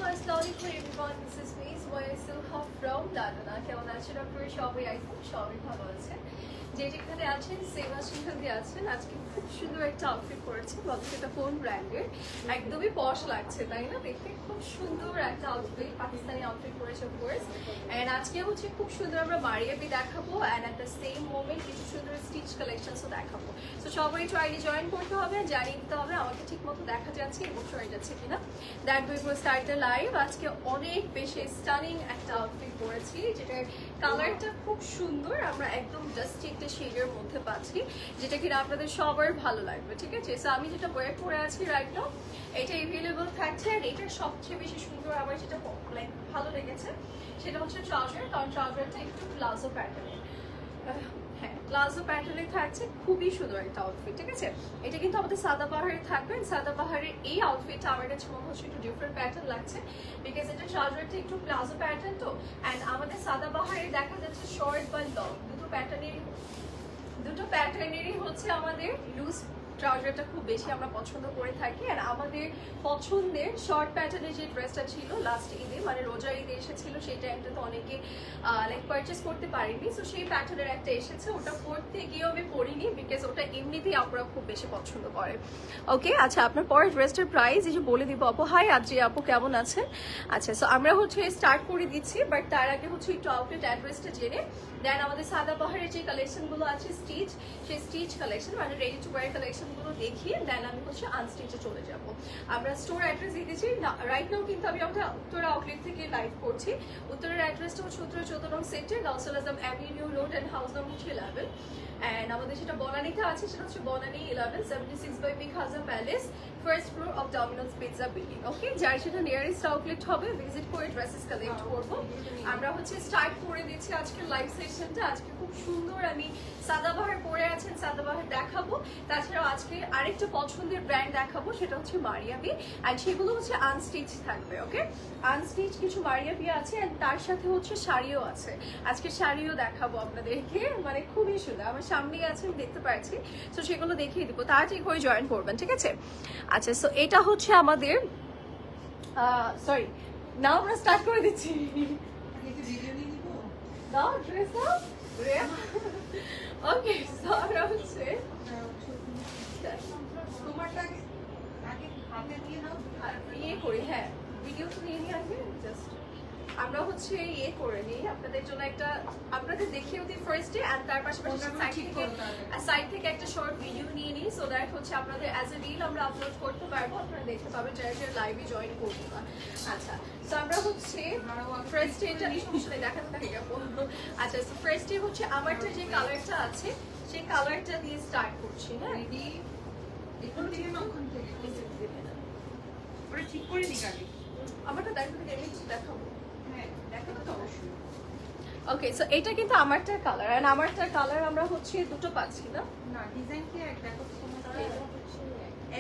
Assalamu alaikum everyone. This is me, Sumaya Silha from Ladana. কেমন আছেন আপনারা সবাই? সবাই ভালো আছেন। যেখানে আছেন সেবা সেখানে আছেন। আজকে খুব সুন্দর একটা আউটফিট পরেছি, বলতে এটা কোন ব্র্যান্ডের, একদমই পশ লাগছে তাই না? দেখতে খুব সুন্দর একটা আউটফিট, পাকিস্তানি আউটফিট পরেছে অফকোর্স। এন্ড আজকে হচ্ছে খুব সুন্দর আমরা মারিয়াবি দেখাবো and at the same moment কিছু সুন্দর স্টিচ কালেকশনসও দেখাবো। সো সবাই ট্রাইলে জয়েন করতে হবে, জানিয়ে দিতে হবে আমাকে ঠিক মতো দেখা যাচ্ছে এবং শোনা যাচ্ছে কিনা। That before start the live, আজকে অনেক বেশি স্টানিং একটা আউটফিট পরেছি যেটার কালারটা খুব সুন্দর, আমরা একদম জাস্ট একটা শেডের মধ্যে পাচ্ছি, যেটা কিনা আপনাদের সবার ভালো লাগবে, ঠিক আছে? সো আমি যেটা ওয়্যার করে আছি রাইট নাও, এটা এভেলেবল থাকছে। আর এটা সবচেয়ে বেশি সুন্দর আমার যেটা লাইক ভালো লেগেছে সেটা হচ্ছে ট্রাউজার, কারণ ট্রাউজারটা একটু প্লাজো প্যাটার্নের, হ্যাঁ প্লাজো প্যাটার্নে থাকছে, খুবই সুন্দর একটা আউটফিট, ঠিক আছে? এটা কিন্তু আমাদের সাদাবাহারে থাকবে। সাদাবাহারের এই আউটফিটটা আমার কাছে মনে হচ্ছে একটু ডিফারেন্ট প্যাটার্ন লাগছে, বিকজ এটা ট্রাউজারটা একটু প্লাজো প্যাটার্ন তো। অ্যান্ড আমাদের সাদাবাহারে দেখা যাচ্ছে শর্ট বা লং দুটো প্যাটার্নেরই হচ্ছে আমাদের লুজ ট্রাউজারটা খুব বেশি আমরা পছন্দ করে থাকি। আর আমাদের পছন্দের শর্ট প্যাটার্নের যে ড্রেসটা ছিল লাস্ট ঈদে, মানে রোজা ঈদে এসেছিল, সেই টাইমটা তো অনেকে লাইক পারচেস করতে পারিনি। সো সেই প্যাটার্নের একটা এসেছে, ওটা পরতে গিয়েও আমি পরিনি, বিকজ ওটা এমনিতেই আপনারা খুব বেশি পছন্দ করে। ওকে, আচ্ছা আপনার পরের ড্রেসটার প্রাইস এই যে বলে দিব আপু। হাই আদ্রি আপু, কেমন আছেন? আচ্ছা, সো আমরা হচ্ছে স্টার্ট করে দিচ্ছি, বাট তার আগে হচ্ছে একটু আউটলেট অ্যাড্রেসটা জেনে দেন আমাদের সাদাবাহারের যে কালেকশনগুলো আছে স্টিচ, সেই স্টিচ কালেকশন মানে রেডি টু ওয়্যার কালেকশনগুলো দেখিয়ে দেন আমি হচ্ছে আনস্টিচে চলে যাব। আমরা স্টোর অ্যাড্রেস দিয়ে দিচ্ছি রাইট নাও, কিন্তু আমি আমরা উত্তরা আউটলেট থেকে লাইভ করছি। উত্তরের অ্যাড্রেসটা হচ্ছে উত্তর 14 নং sector, Gausul Azam avenue road and house number হচ্ছে 11। অ্যান্ড আমাদের যেটা বনানীতে আছে সেটা হচ্ছে Banani 1176 Khaja palace, first floor of Domino's pizza building. Okay, যার সেটা নিয়ারেস্ট আউটলেট হবে ভিজিট করে ড্রেসেস কালেক্ট করবো। আমরা হচ্ছে স্টার্ট করে দিচ্ছি আজকের লাইভ সেশনটা। আজকে খুব সুন্দর আমি সাদাবাহার পরে আছেন, সাদাবাহার দেখাবো। তাছাড়াও আজকে আরেকটা পছন্দের ব্র্যান্ড দেখাবো, সেটা হচ্ছে মারিয়াবি, অ্যান্ড সেগুলো হচ্ছে আনস্টিচ থাকবে। ওকে, আনস্টিচ কিছু মারিয়াবি আছে অ্যান্ড তার সাথে হচ্ছে শাড়িও আছে। আজকে শাড়িও দেখাবো আপনাদেরকে, মানে খুবই সুন্দর, আমার সামনেই আছে আমি দেখতে পাচ্ছি। তো সেগুলো দেখিয়ে দিব, তাড়াতাড়ি করে জয়েন করবেন, ঠিক আছে? আচ্ছা, সো এটা হচ্ছে আমাদের সরি নাও আমরা স্টার্ট করে দিচ্ছি। দাও ড্রেস দাও। ওকে, সো আমরা হচ্ছে তোমারটা আগে হাতে দিয়ে নাও, ইয়ে করি, হ্যাঁ ভিডিও তো নিয়ে নিয়ে আসবে জাস্ট। আমরা হচ্ছে ইয়ে করে নিই আপনাদের জন্য একটা, আপনাদের দেখিয়ে দিই ফার্স্টে, অ্যান্ড তার পাশাপাশি সাইড থেকে একটা শর্ট ভিডিও নিয়ে নিই, সো দ্যাট হচ্ছে আপনাদের অ্যাজ এ রিল আমরা আপলোড করতে পারবো, আপনারা দেখতে পাবেন যারা যারা লাইভে জয়েন করবো না। আচ্ছা, সো আমরা হচ্ছে ফার্স্টে এটা সমস্যা নেই, দেখাতে থাকে যাবো। আচ্ছা, সো ফার্স্টে হচ্ছে আমারটা যে কালারটা আছে সেই কালারটা দিয়ে স্টার্ট করছি। হ্যাঁ, রেডি এখন থেকে না ওখান থেকে ওটা ঠিক করে নিক আগে। আমারটা দেখাতে এমনি দেখাবো, হ্যাঁ দেখাতে তো অবশ্যই। ওকে, সো এটা কিন্তু আমারটার কালার, এন্ড আমারটার কালার আমরা হচ্ছে দুটো পাচ্ছি না, না ডিজাইন কি এক দেখো তোমার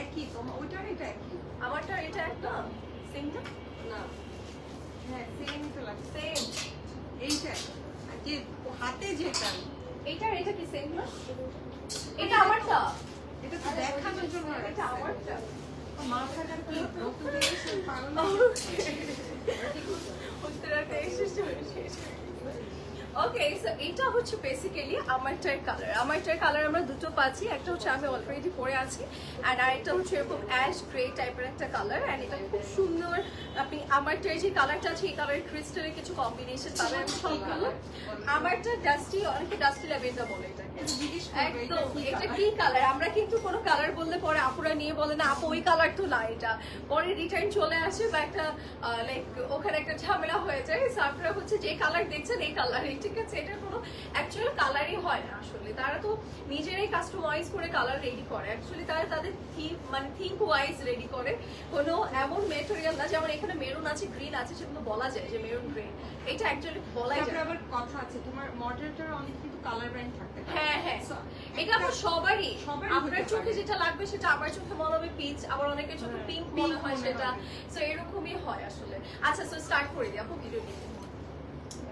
একই, তোমার ওইটার এটা একই, আমারটা এটা একটা সেমটা না, হ্যাঁ সেমই তো লাগছে। সেম এইটা যে হাতে যেটা, এইটার এটা কি সেম না? এটা আমারটা, এটা তো দেখানোর জন্য, এটা আমারটা। মাথাটা কি রক্ত দিয়েছে পাগল। উত্তরাতে এসে শেষ। ওকে, সো এটা হচ্ছে বেসিক্যালি আমারটার কালার। আমারটার কালার আমরা দুটো পাচ্ছি, একটা হচ্ছে আমি অলরেডি পরে আছি অ্যান্ড আরেকটা হচ্ছে এরকম অ্যাশ গ্রে টাইপের একটা কালার, অ্যান্ড এটা খুব সুন্দর। আপনি আমারটার যে কালারটা আছে এই কালারের ক্রিস্টালের কিছু কম্বিনেশন পাবেন সবগুলো। আমারটা ডাস্টি, অনেকে ডাস্টি ল্যাভেন্ডার বলে এটাকে, একদম। এটা কি কালার? আমরা কিন্তু কোনো কালার বললে পরে আপুরা নিয়ে বলে না আপু ওই কালার তো না, এটা পরে রিটার্ন চলে আসে বা একটা লাইক ওখানে একটা ঝামেলা হয়ে যায়। সো আপনারা হচ্ছে যে কালার দেখছেন এই কালারই, ঠিক আছে? এটা কোনো অ্যাকচুয়াল কালারই হয় না আসলে, তারা তো নিজেরাই কাস্টমাইজ করে কালার রেডি করে। অ্যাকচুয়ালি তারা তাদের থিম মানে থিঙ্ক ওয়াইজ রেডি করে, কোনো এমন মেটেরিয়াল না। যেমন এখানে মেরুন আছে, গ্রিন আছে, সেগুলো বলা যায় যে মেরুন গ্রিন, এটা অ্যাকচুয়ালি বলাই যায়। আবার কথা আছে তোমার মডেলটার অনেক কিন্তু কালার ব্র্যান্ড থাকে। হ্যাঁ হ্যাঁ, এটা আমার সবারই, আপনার চোখে যেটা লাগবে সেটা আমার চোখে মনে হবে পিচ, আবার অনেকের চোখে পিঙ্ক মনে হয় সেটা। সো এরকমই হয় আসলে। আচ্ছা, সো স্টার্ট করে দিই আপু ভিডিও নিতে।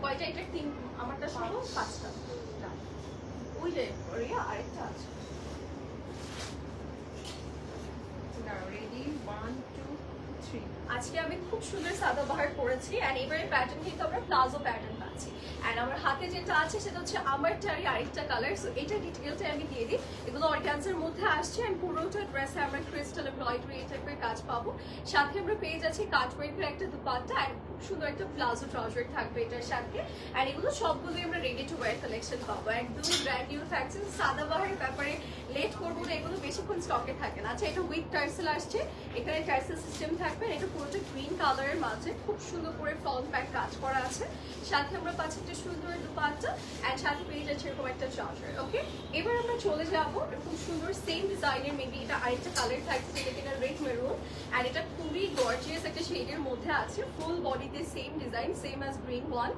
কয়টা? এটা তিন, আমারটা সহ পাঁচটা। ওই যে রিয়া আরেকটা আছে। রেডি 1 2 3 আজকে আমি খুব সুন্দর সাদাবাহার করেছি অ্যান্ড এবারে প্যাটার্ন কিন্তু আমরা প্লাজো প্যাটার্ন পাচ্ছি অ্যান্ড আমার হাতে যেটা আছে সেটা হচ্ছে আমারটারই আরেকটা কালার। সো এটা ডিটেলটা আমি দিয়ে দিই। এগুলো অর্গানজার মধ্যে আসছে অ্যান্ড পুরোটা ড্রেসে আমরা ক্রিস্টাল এমব্রয়ডারি এই টাইপের কাজ পাবো। সাথে আমরা পেয়ে যাচ্ছি কাটওয়ার্কের একটা দুপাট্টা অ্যান্ড খুব সুন্দর একটা প্লাজো ট্রাউজার থাকবে এটার সাথে। অ্যান্ড এগুলো সবগুলোই আমরা রেডি টু ওয়্যার কালেকশন পাবো, একদমই ব্র্যান্ড নিউ থাকছে। সাদাবাহারের ব্যাপারে লেট করবো না, এগুলো বেশিক্ষণ স্টকে থাকে না। আচ্ছা, এটা উইথ টার্সেল আসছে, এখানে টার্সেল সিস্টেম থাকবে। এটা পুরোটা গ্রিন কালারের মাঝে খুব সুন্দর করে ফ্রন্ট ব্যাক কাজ করা আছে। সাথে আমরা পাচ্ছি একটা সুন্দর দুপাট্টা অ্যান্ড সাথে পেয়ে যাচ্ছে এরকম একটা ট্রাউজার। ওকে, এবার আমরা চলে যাবো খুব সুন্দর সেম ডিজাইনের, মেবি এটা আরেকটা কালার থাকছে যেটা কিনা রেড মেরুন অ্যান্ড এটা খুবই গর্জিয়াস একটা শেডের মধ্যে আছে। ফুল বডিতে same design, same as green one,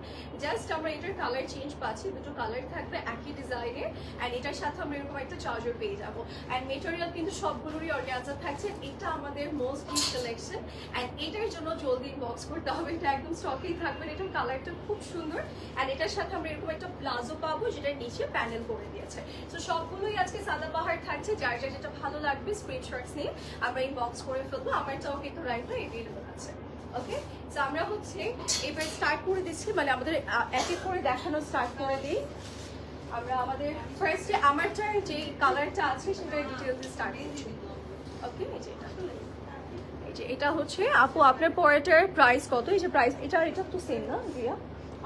just আমরা এটার কালার চেঞ্জ পাচ্ছি। দুটো কালার থাকবে একই ডিজাইনের অ্যান্ড এটার সাথে আমরা এরকম একটা ট্রাউজার পেয়ে যাবো। অ্যান্ড মেটেরিয়াল কিন্তু সবগুলোরই অর্গানজা থাকছে। এটা আমাদের মোস্ট হিট কালেকশন অ্যান্ড এটার জন্য জলদি ইনবক্স করতে হবে, এটা একদম স্টকেই থাকবে। এটার কালারটা খুব সুন্দর অ্যান্ড এটার সাথে আমরা এরকম একটা প্লাজো পাবো যেটা নিচে প্যানেল করে দিয়েছে। তো সবগুলোই আজকে সাদাবাহার থাকছে। যার যার যেটা ভালো লাগবে স্ক্রিনশটস নিয়ে আমরা ইনবক্স করে ফেলবো। আমারটাও কিন্তু রাইটটা এভেলেবল আছে। ওকে, তো আমরা হচ্ছে এবার স্টার্ট করে দিচ্ছি, মানে আমাদের এক এক করে দেখানো স্টার্ট করে দিই। আমরা আমাদের ফার্স্টে আমারটার যে কালারটা আছে সেটা ডিটেলসে স্টার্ট করছি। ওকে, এই যে এটা হচ্ছে আপু আপনার পরেটার প্রাইস কত? এই যে প্রাইস এটা তো সেম না রিয়া?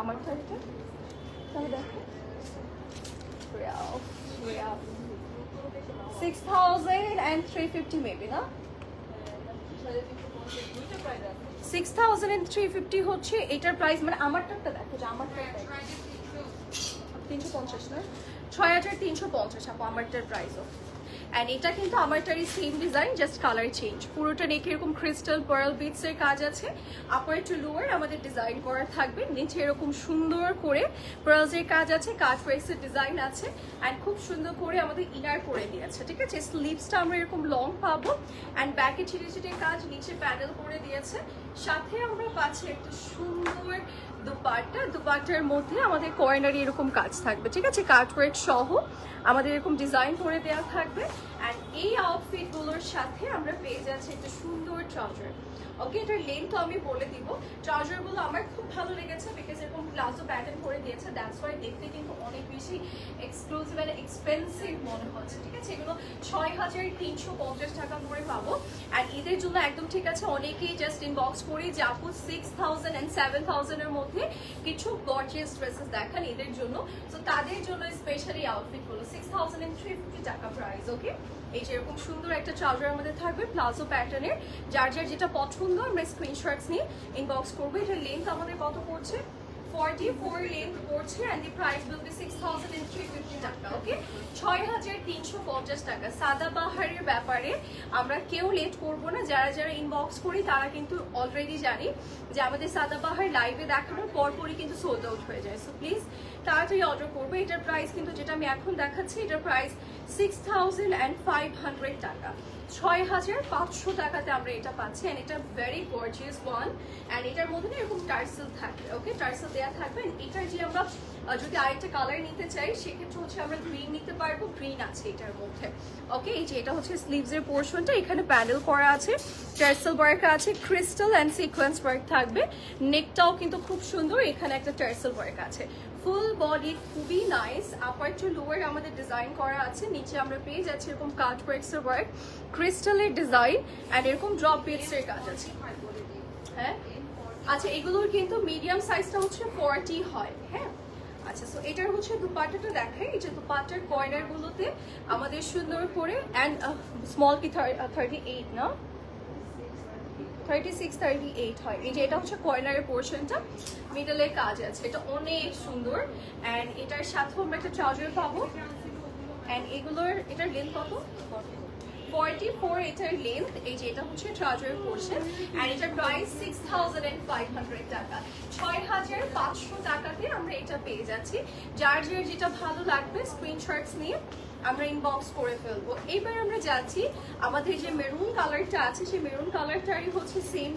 আমারটা এটা তাহলে দেখো 6,350 মেবি না, 6,350 হচ্ছে এটার প্রাইস। মানে আমারটা দেখো যে আমারটা 350 না, 6,350 আপু আমারটার প্রাইসও। অ্যান্ড এটা কিন্তু আমারটারই same design, just colour change. পুরোটা নেকে এরকম ক্রিস্টাল পার্ল বিটস এর কাজ আছে। আপার টু লোয়ার আমাদের ডিজাইন করা থাকবে, নিচে এরকম সুন্দর করে পার্লস এর কাজ আছে, কাট ওয়ার্কসের ডিজাইন আছে অ্যান্ড খুব সুন্দর করে আমাদের ইনার করে দিয়েছে। ঠিক আছে, স্লিভসটা আমরা এরকম লং পাবো অ্যান্ড ব্যাকে ছিটে ছিটে কাজ, নিচে প্যানেল করে দিয়েছে। সাথে আমরা পাচ্ছি একটা সুন্দর দুপাট্টার মধ্যে আমাদের কর্নারে এরকম কাজ থাকবে। ঠিক আছে, কাটওয়ার্ক সহ আমাদের এরকম ডিজাইন করে দেওয়া থাকবে অ্যান্ড এই আউটফিটগুলোর সাথে আমরা পেয়ে যাচ্ছি একটা সুন্দর ট্রাউজার। ওকে, এটার লেন্থ আমি বলে দিব। ট্রাউজারগুলো আমার খুব ভালো লেগেছে বিকজ এরকম প্লাজো প্যাটার্ন করে দিয়েছে, দ্যাটস ওয়াই দেখতে কিন্তু অনেক বেশি এক্সক্লুসিভ অ্যান্ড এক্সপেন্সিভ মনে হচ্ছে। ঠিক আছে, এগুলো 6,350 টাকা করে পাবো অ্যান্ড এদের জন্য একদম ঠিক আছে। অনেকেই জাস্ট ইনবক্স করি যে আপু 6,000 and 7,000 এর মধ্যে কিছু গর্জিয়াস ড্রেসেস দেখান এদের জন্য। তো তাদের জন্য স্পেশালি আউটফিট হলো 6,350 টাকা প্রাইস। ওকে, এই যে এরকম সুন্দর একটা ট্রাউজার আমাদের থাকবে প্লাজো প্যাটার্নের। যার যার যেটা পছন্দ আমরা স্ক্রিনশটস নিয়ে ইনবক্স করবো। এটার লেন্থ আমাদের কত পড়ছে? 44 লেন্থ পড়ছে and the price will be 6,350 টাকা। ওকে, 6,350 টাকা। সাদাবাহারের ব্যাপারে আমরা কেউ লেট করবো না। যারা যারা ইনবক্স করি তারা কিন্তু অলরেডি জানি যে আমাদের সাদাবাহার লাইভে দেখানোর পরপরই কিন্তু সোল্ড আউট হয়ে যায়। সো প্লিজ তাড়াতাড়ি অর্ডার করবো। এটার প্রাইস কিন্তু যেটা আমি এখন দেখাচ্ছি এটার প্রাইস 6,500 টাকা। 6,500 টাকাতে আমরা এটা পাচ্ছি অ্যান্ড এটা ভেরি গর্জিয়াস ওয়ান অ্যান্ড এটার মধ্যে না এরকম টার্সেল থাকবে। ওকে, টার্সেল দেওয়া থাকবে। এটার যে আমরা যদি আরেকটা কালার নিতে চাই সেক্ষেত্রে হচ্ছে আমরা গ্রিন নিতে পারবো, গ্রিন আছে এটার মধ্যে। ওকে, এই যে এটা হচ্ছে স্লিভসের পোর্শনটা, এখানে প্যানেল করা আছে, টার্সেল ওয়ার্ক আছে, ক্রিস্টাল অ্যান্ড সিকোয়েন্স ওয়ার্ক থাকবে। নেকটাও কিন্তু খুব সুন্দর, এখানে একটা টার্সেল ওয়ার্ক আছে। ফুল বডি খুবই নাইস। আপার টু লোয়ার আমাদের ডিজাইন করা আছে, নিচে আমরা পেয়ে যাচ্ছি এরকম কাট ওয়ার্কসের ওয়ার্ক, ক্রিস্টালের ডিজাইন অ্যান্ড এরকম ড্রপ বিটসের কাজ আছে। হ্যাঁ, আচ্ছা, এগুলোর কিন্তু মিডিয়াম সাইজটা হচ্ছে 40 হয়। হ্যাঁ, আচ্ছা, সো এটার হচ্ছে দুপাট্টাটা দেখাই। এই যে দুপাট্টার কর্নার গুলোতে আমাদের সুন্দর করে অ্যান্ড স্মল কি 38 না 36, 38 হয়। এই যে এটা হচ্ছে কর্নারের পোর্শনটা, মিডলের কাজ আছে, এটা অনেক সুন্দর অ্যান্ড এটার সাথে আমরা একটা ট্রাউজার পাবো অ্যান্ড এটার লেন্থ কত? 44 এটার লেন্থ। এই যে এটা হচ্ছে ট্রাউজারের পোর্শন অ্যান্ড এটার প্রাইস 6,500 টাকা। 6,500 টাকাতে আমরা এটা পেয়ে যাচ্ছি। যার যার যেটা ভালো লাগবে স্ক্রিনশটস নিয়ে আমরা ইনবক্স করে ফেলবো। এবার আমরা যাচ্ছি আমাদের যে মেরুন কালারটা আছে সেই মেরুন কালারটারই হচ্ছে সেম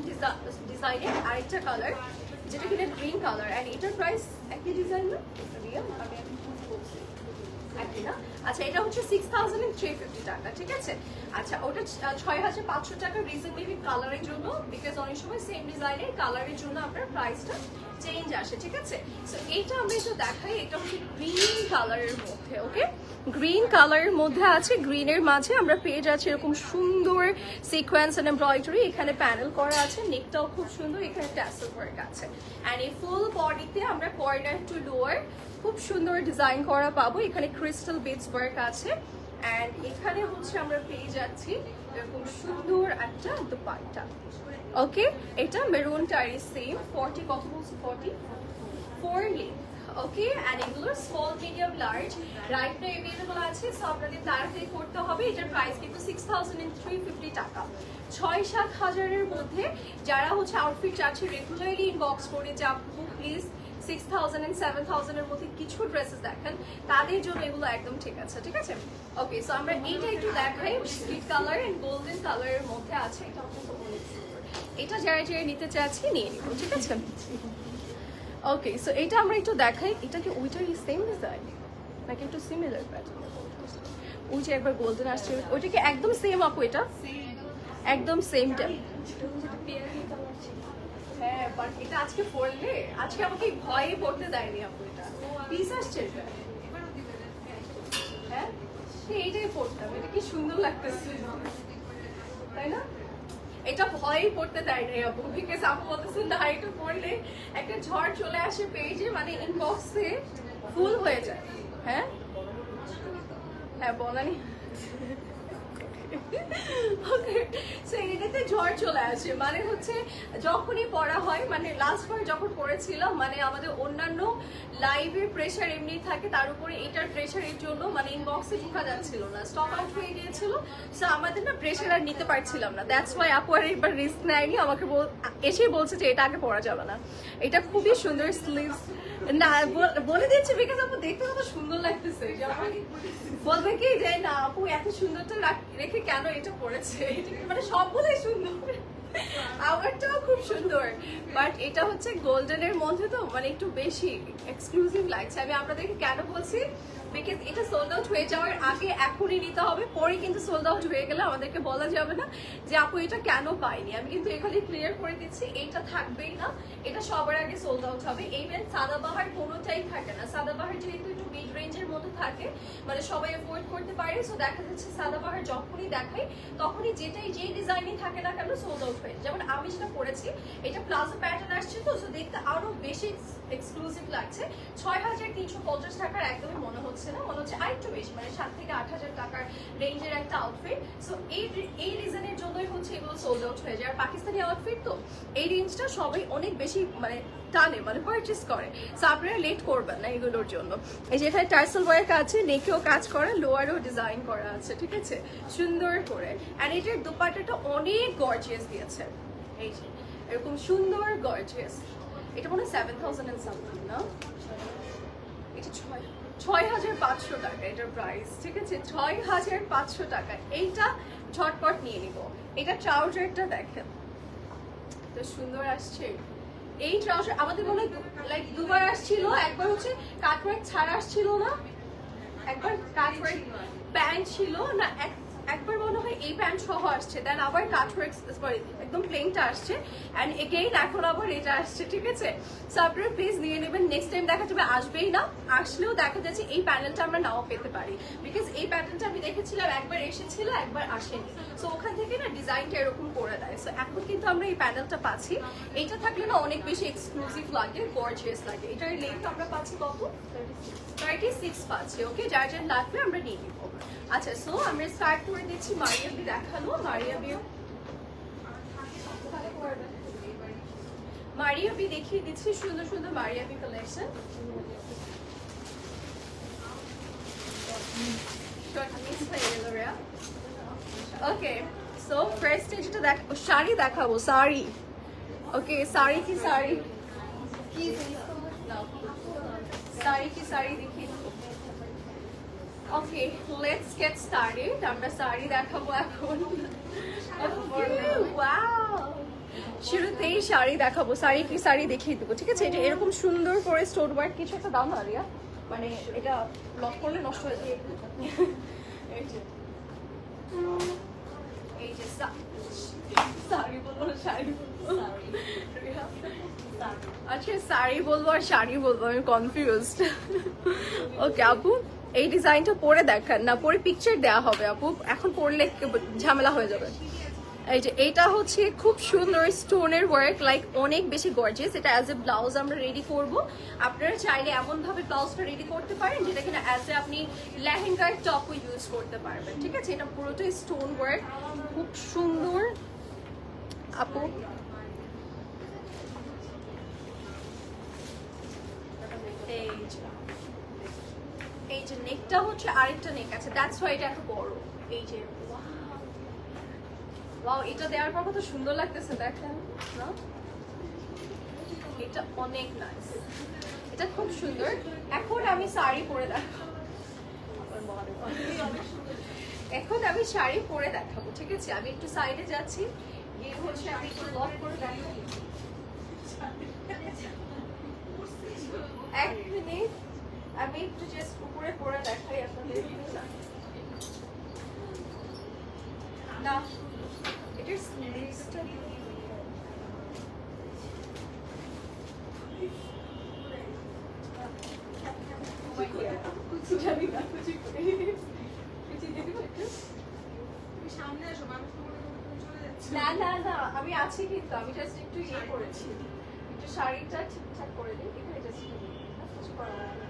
ডিজাইনের আরেকটা কালার যেটা কিনা গ্রিন কালার অ্যান্ড এটার প্রাইস একই ডিজাইন না? আমি এখন বলছি একই না? আচ্ছা এটা হচ্ছে 6,350 টাকা, ঠিক আছে? আচ্ছা ওটা 6,500 টাকা, রিজন মেবি কালারের জন্য, বিকজ অনেক সময় সেম ডিজাইনের কালারের জন্য আপনার প্রাইসটা চেঞ্জ আসে, ঠিক আছে? সো এইটা আমরা একটু দেখাই, এটা হচ্ছে গ্রিন কালারের মধ্যে, ওকে? গ্রিন কালারের মধ্যে আছে, গ্রিনের মাঝে আমরা পেয়ে যাচ্ছি এরকম সুন্দর সিকোয়েন্স এন্ড এমব্রয়ডারি, এখানে প্যানেল করা আছে, নেকটাও খুব সুন্দর, এখানে ট্যাসেল ওয়ার্ক আছে, এন্ড এই ফুল বডিতে আমরা কর্নার টু লোয়ার খুব সুন্দর ডিজাইন করা পাবো, এখানে ক্রিস্টাল বিটস ওয়ার্ক আছে, এন্ড এখানে হচ্ছে আমরা পেয়ে যাচ্ছি এরকম সুন্দর একটা দুপাট্টা, ওকে? এটা মেরুন টাইরি সেম 40, কত বলছি 44 লেন্থ, ওকে? এন্ড এগুলো small medium large right now available আছে, সো আপনাদের তাড়াতাড়ি করতে হবে। এটার প্রাইস কিন্তু 6,350 টাকা। 6-7 হাজারের মধ্যে যারা হচ্ছে আউটফিট চাচ্ছে রেগুলারলি ইনবক্স করে যে আপু প্লিজ 6,000 and 7,000 এর মধ্যে কিছু ড্রেসেস দেখেন, তাদের জন্য এগুলো একদম ঠিক আছে, ঠিক আছে? ওকে, সো আমরা এইটা একটু দেখাই, স্কিট কালার এন্ড গোল্ডেন কালারের মধ্যে আছে, এটা কিন্তু অনেক সুন্দর। এটা যারা যারা নিতে চাচ্ছি নিয়ে নিব, ঠিক আছে? ওকে, সো এটা আমরা একটু দেখাই, এটা কি ওইটারই সেম ডিজাইন নাকি একটু সিমিলার প্যাটার্ন? ওই যে একবার গোল্ডেন আসছে ওইটা কি একদম সেম আপু? এটা একদম সেম টাইপ। হ্যাঁ, বাট এটা আজকে পরলে আজকে আমাকে ভয়ে পড়তে দেয়নি আপু, এটা পিস আসছে এটা। হ্যাঁ, এইটাই পড়তাম, এটা কি সুন্দর লাগতেছে তাই না? এটা ভয়ই পড়তে দেয় না আপু, বিকজ আপু বলতেছে না এটা পড়লে একটা ঝড় চলে আসে পেজে, মানে ইনবক্সে ফুল হয়ে যায়। হ্যাঁ হ্যাঁ বলানি, এটাতে ঝড় চলে আসে, মানে হচ্ছে যখনই পড়া হয়, মানে লাস্ট বার যখন পড়েছিলাম, মানে আমাদের অন্যান্য লাইভের প্রেশার এমনি থাকে, তার উপরে এটার প্রেশারের জন্য মানে ইনবক্সে ঢোকা যাচ্ছিল না, স্টক আউট হয়ে গিয়েছিল, সো আমাদের না প্রেশার আর নিতে পারছিলাম না, দ্যাটস ওয়াই আপু আর এবার রিস্ক নেয়নি, আমাকে এসেই বলছে যে এটা আগে পড়া যাবে না। এটা খুবই সুন্দর স্লিভস, না বলে দিচ্ছি বিকজ আপু দেখতে কত সুন্দর লাগতেছে, বলবে কি যে না আপু এত সুন্দরটা রেখে কেন এটা পড়েছে, মানে সবগুলোই সুন্দর, আমারটাও খুব সুন্দর, বাট এটা হচ্ছে গোল্ডেনের মধ্যে তো মানে একটু বেশি এক্সক্লুসিভ লাগছে। আমি আপনাদেরকে কেন বলছি, বিকজ এটা সোল্ড আউট হয়ে যাওয়ার আগে এখনই নিতে হবে, পরে কিন্তু সোল্ড আউট হয়ে গেলে আমাদেরকে বলা যাবে না যে আপু এটা কেন পাইনি। আমি কিন্তু এখানে ক্লিয়ার করে দিচ্ছি, এইটা থাকবেই না, এটা সবার আগে সোল্ড আউট হবে। ইভেন সাদাবাহার কোনোটাই থাকে না, সাদাবাহার যেহেতু একটু মিড রেঞ্জের মতো থাকে, মানে সবাই অ্যাফোর্ড করতে পারে, সো দেখা যাচ্ছে সাদাবাহার যখনই দেখাই তখনই যেটাই যে ডিজাইনই থাকে না কেন সোল্ড আউট হয়ে। যেমন আমি যেটা পরেছি, এটা প্লাজো প্যাটার্ন আসছে তো, সো দেখতে আরো বেশি এক্সক্লুসিভ লাগছে। 6,350 টাকার একদমই মনে হচ্ছে না, মনে হচ্ছে আরেকটু বেশি, মানে 7 থেকে 8,000 টাকার রেঞ্জের একটা আউটফিট। সো এই রিজনের জন্যই হচ্ছে এগুলো সোল্ড আউট হয়ে যায়। আর পাকিস্তানি আউটফিট তো এই রেঞ্জটা সবাই অনেক বেশি মানে টানে, মানে পারচেস করে, সো আপনারা লেট করবেন না এগুলোর জন্য। এই যে এখানে টার্সেল ওয়ার্ক আছে, নেকেও কাজ করা, লোয়ারও ডিজাইন করা আছে, ঠিক আছে, সুন্দর করে। অ্যান্ড এটার দুপাট্টাটা অনেক গর্জিয়াস দিয়েছে, এই যে এরকম সুন্দর গর্জিয়াস। এটা মনে হয় 7,000 and something না, এটা 6,500 টাকা এটার প্রাইস, ঠিক আছে, 6,500 টাকা। এইটা ঝটপট নিয়ে নিব। এটা ট্রাউজারটা দেখেন তো সুন্দর আসছে। এই ট্রাউজার আমাদের মনে হয় লাইক দুবার আসছিল, একবার হচ্ছে কাটওয়ার্ক ছাড়া আসছিল না, একবার কাটওয়ার্ক প্যান্ট ছিল না, একবার মনে হয় এই প্যান্ট সহ আসছে, দেন আবার কাটওয়ার্ক সরি একদম প্লেনটা আসছে, অ্যান্ড এগেইন এখন আবার এটা আসছে, ঠিক আছে। সো আপনারা প্লিজ নিয়ে নেবেন, নেক্সট টাইম দেখা যাবে আসবেই না, আসলেও দেখা যাচ্ছে এই প্যানেলটা আমরা নাও পেতে পারি, বিকজ এই প্যাটার্নটা আমি দেখেছিলাম একবার এসেছিল একবার আসেনি, সো ওখান থেকে না ডিজাইনটা এরকম করে দেয়। সো এখন কিন্তু আমরা এই প্যানেলটা পাচ্ছি, এইটা থাকলে না অনেক বেশি এক্সক্লুসিভ লাগে, গর্জিয়াস লাগে। এটার লেন্থ আমরা পাচ্ছি কত, 36 পাচ্ছি, ওকে, যার যার লাগবে আমরা নিয়ে নিব। আচ্ছা, সো আমরা স্টার্ট করে দিচ্ছি মারিয়াবি দেখানো। মারিয়াবি দেখিয়ে দিচ্ছি, সুন্দর সুন্দর মারিয়াবি কালেকশন। ওকে, সো ফার্স্ট যেটা শাড়ি দেখাবো, শাড়ি, ওকে, শাড়ি কি শাড়ি কি শাড়ি কি শাড়ি দেখিয়ে দেবো। ওকে, লেটস গেট স্টার্টেড। আমরা শাড়ি দেখাবো এখন। ওয়াও, শুরুতেই শাড়ি দেখাবো, শাড়ি কি শাড়ি দেখিয়ে দেবো, ঠিক আছে। এটা এরকম সুন্দর করে স্টোন ওয়ার্ক কিছু একটা দাম আরিয়া মানে এটা লক করলে নষ্ট হয়ে যাবে। এই যে এই যে শাড়ি বলবো না শাড়ি বলবো, আচ্ছা শাড়ি বলবো আর শাড়ি বলবো, আমি কনফিউজড। ওকে আপু, এই ডিজাইনটা পরে দেখান না, পরে পিকচার দেওয়া হবে আপু, এখন পরলে ঝামেলা হয়ে যাবে। এই যে এটা হচ্ছে খুব সুন্দর স্টোনের ওয়ার্ক, লাইক অনেক বেশি গর্জিয়াস। এটা অ্যাজ এ ব্লাউজ আমরা রেডি করব। আপনারা চাইলে এমন ভাবে ব্লাউজটা রেডি করতে পারেন যেটা কিনা অ্যাজ এ আপনি লেহেঙ্গার টপও ইউজ করতে পারবেন, ঠিক আছে? এটা পুরোটাই স্টোন ওয়ার্ক, খুব সুন্দর আপু। এই যে নেকটা হচ্ছে আরেকটা নেক আছে, দ্যাটস হোয়াই এটা এত বড়। এই যে ওয়াও, এটা দেওয়ার পর কত সুন্দর লাগতেছে দেখেন না? এটা অনেক নাইস, এটা খুব সুন্দর। এখন আমি শাড়ি পরে দেখাবো, এখন আমি শাড়ি পরে দেখাবো, ঠিক আছে? আমি একটু সাইডে যাচ্ছি, গিয়ে হচ্ছে আমি একটু লক করে দেখাবো। এক মিনিট, আমি একটু জাস্ট উপরে পরে দেখাই আপনাদের। না এটার স্লিভসটা না না না, আমি আছি কিন্তু আমি জাস্ট একটু ইয়ে করেছি, একটু শাড়িটা ঠিকঠাক করে দিই এখানে, জাস্ট কিছু করা হয় না।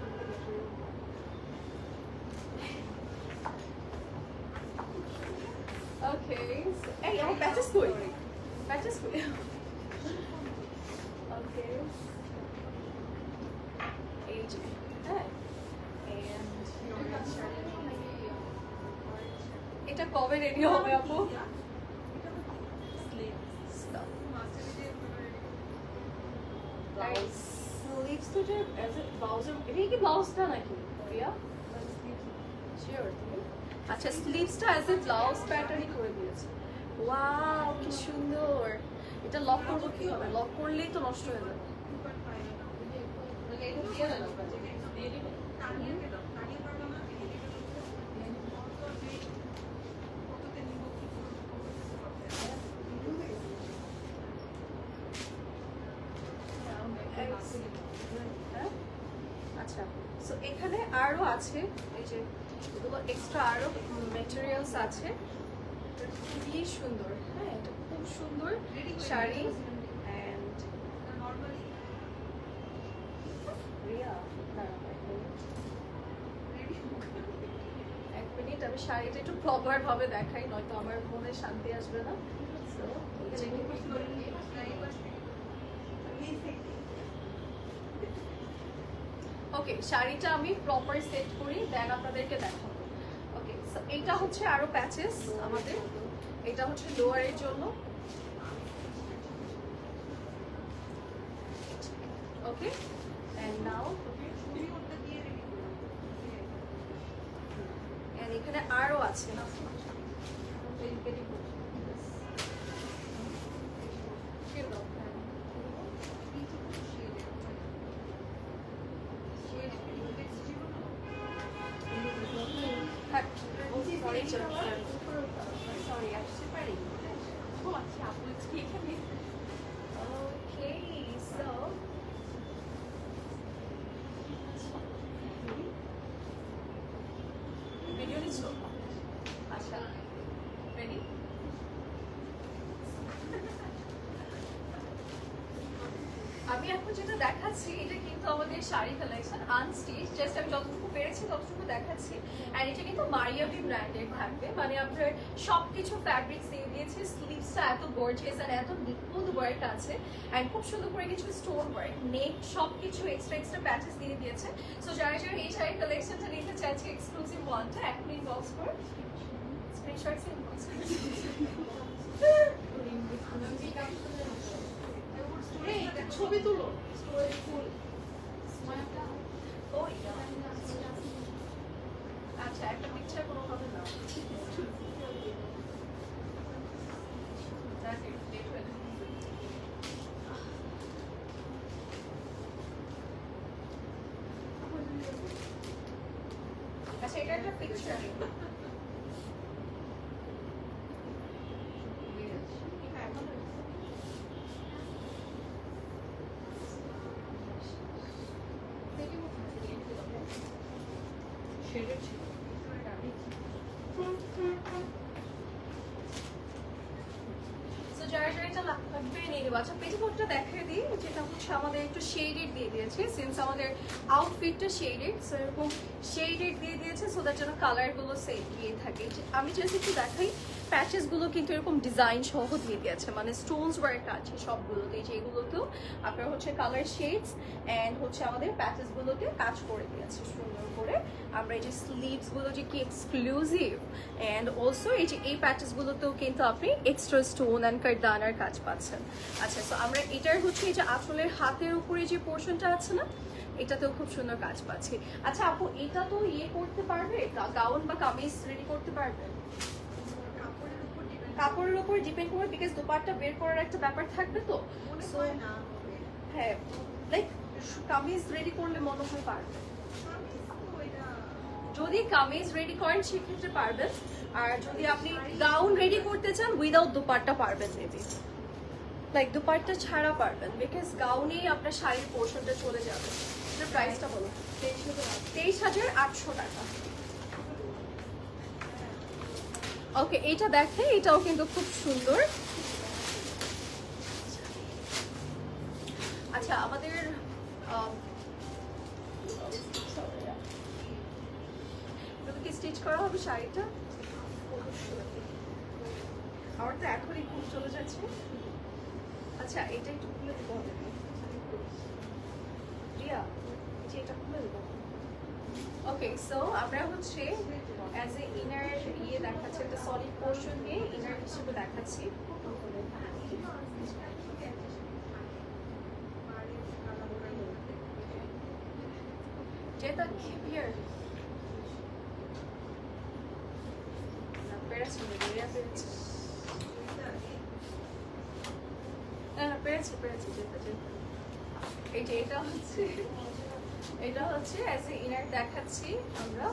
ওকে, এই আমার প্যাচেস কই, প্যাচেস কই? ওকে, এই যে হ্যাঁ, এটা কবে রেডি হবে আপু? স্লিভস তো যে অ্যাজ এ ব্লাউজের, এটা কি ব্লাউজটা নাকি রিয়া? শিওর তুমি? আচ্ছা, স্লিভসটা অ্যাজ এ ব্লাউজ প্যাটার্নই করে দিয়েছে। ওয়াও কি সুন্দর! এটা লক করবো কিভাবে? লক করলেই তো নষ্ট হয়ে যাবে। আচ্ছা, সো এখানে আরো আছে, এই যে এগুলো এক্সট্রা আরো ম্যাটেরিয়ালস আছে, খুবই সুন্দর। হ্যাঁ, এটা খুব সুন্দর শাড়ি। অ্যান্ড রিয়া এক মিনিট, আমি শাড়িটা একটু প্রপার ভাবে দেখাই, নয়তো আমার মনে শান্তি আসবে না। ওকে, শাড়িটা আমি প্রপার সেট করি, দেন আপনাদেরকে দেখাবো। ওকে, সো এটা হচ্ছে আরো প্যাচেস আমাদের, এটা হচ্ছে লোয়ারের জন্য। ওকে, এন্ড নাও এন্ড এখানে আরো আছে না, সরি আসতে পারি। ও আচ্ছা, আপু এখানে। ওকে, সো ভিডিও নিচ্ছ? আচ্ছা, রেডি? আমি এখন যেটা দেখাচ্ছি এটা কিন্তু আমাদের শাড়ি কালেকশন আনস্টিচ, জাস্ট আমি যতটুকু পেরেছি ততটুকু দেখাচ্ছি। আর এটা কিন্তু মারিয়াবি ব্র্যান্ডের থাকবে, মানে আপনার সবকিছু ফ্যাব্রিক্স দিয়ে দিয়েছি। স্লিভসটা এত গর্জিয়াস আর এত নিখুঁত ওয়ার্ক আছে, অ্যান্ড খুব সুন্দর করে কিছু স্টোন ওয়ার্ক, নেক সবকিছু এক্সট্রা প্যাচেস দিয়ে দিয়েছে। সো যারা যারা এই শাড়ির কালেকশনটা নিতে চাইছে এক্সক্লুসিভ ওয়ানটা, এখন ইনবক্স করে স্ক্রিনশট ইনবক্স ছবি তুলো। আচ্ছা, একটা পিকচার কোনোভাবে না, লেট হয়ে যাবে। আচ্ছা এটা একটা পিকচার। শেডেড ছিল যারা যারা এটা লাগবে নিয়ে নেবো। আচ্ছা পেটিকোটটা দেখিয়ে দিই, যেটা হচ্ছে আমাদের একটু শেডেড দিয়ে দিয়েছে, সিন্স আমাদের আউটফিটটা শেডেড, সো এরকম শেডেড দিয়ে দিয়েছে সো দ্যাট যেন কালারগুলো সেম দিয়ে থাকে। আমি জাস্ট একটু দেখাই, প্যাচেসগুলো কিন্তু এরকম ডিজাইন সহ দিয়ে দিয়েছে, মানে স্টোনস ওয়ার্ক আছে সবগুলোতে, যে এগুলোতেও আপনার হচ্ছে কালার শেডস অ্যান্ড হচ্ছে আমাদের প্যাচেসগুলোতে কাজ করে দিয়েছে সুন্দর করে। আমরা এই যে স্লিভসগুলো যে কি এক্সক্লুসিভ, অ্যান্ড অলসো এই যে এই প্যাচেসগুলোতেও কিন্তু আপনি এক্সট্রা স্টোন অ্যান্ড কারদানার কাজ পাচ্ছেন। আচ্ছা, সো আমরা এটার হচ্ছে এই যে আসলের হাতের উপরে যে পোর্শনটা আছে না, এটাতেও খুব সুন্দর কাজ পাচ্ছি। আচ্ছা আপু, এটা তো ইয়ে করতে পারবে, গাউন বা কামিজ রেডি করতে পারবে? কাপড়ের উপর ডিপেন্ড করবে, বিকজ দোপাট্টা বের করার একটা ব্যাপার থাকবে তো। সো হ্যাঁ, লাইক কামিজ রেডি করলে মনে হয় পারবে। যদি কামিজ রেডি করেন সেক্ষেত্রে পারবেন, আর যদি আপনি গাউন রেডি করতে চান উইদাউট দোপাট্টা পারবেন মেবি, লাইক দোপাট্টা ছাড়া পারবেন, বিকজ গাউনেই আপনার শাড়ির পোর্শনটা চলে যাবে। এটার প্রাইসটা বলো। 23,800 টাকা। ওকে, এইটা দেখে, এটাও কিন্তু খুব সুন্দর। আচ্ছা আমাদের কি স্টিচ করা হবে শাড়িটা? আমার তো এখনই ঘুম চলে যাচ্ছে। আচ্ছা এটা একটু খুলে দিতে হবে রিয়া, যে এটা খুলে দেবো। ওকে, সো আমরা হচ্ছে অ্যাজ এ ইনার ইয়ে দেখাচ্ছি, একটা সলিড পোর্শন দিয়ে ইনার হিসেবে দেখাচ্ছি। যেটা হিয়ার পেরেছি, রিয়া পেরেছি, পেরেছি যেটা যেটা। এই যে এটা হচ্ছে অ্যাজ এ ইনার দেখাচ্ছি আমরা।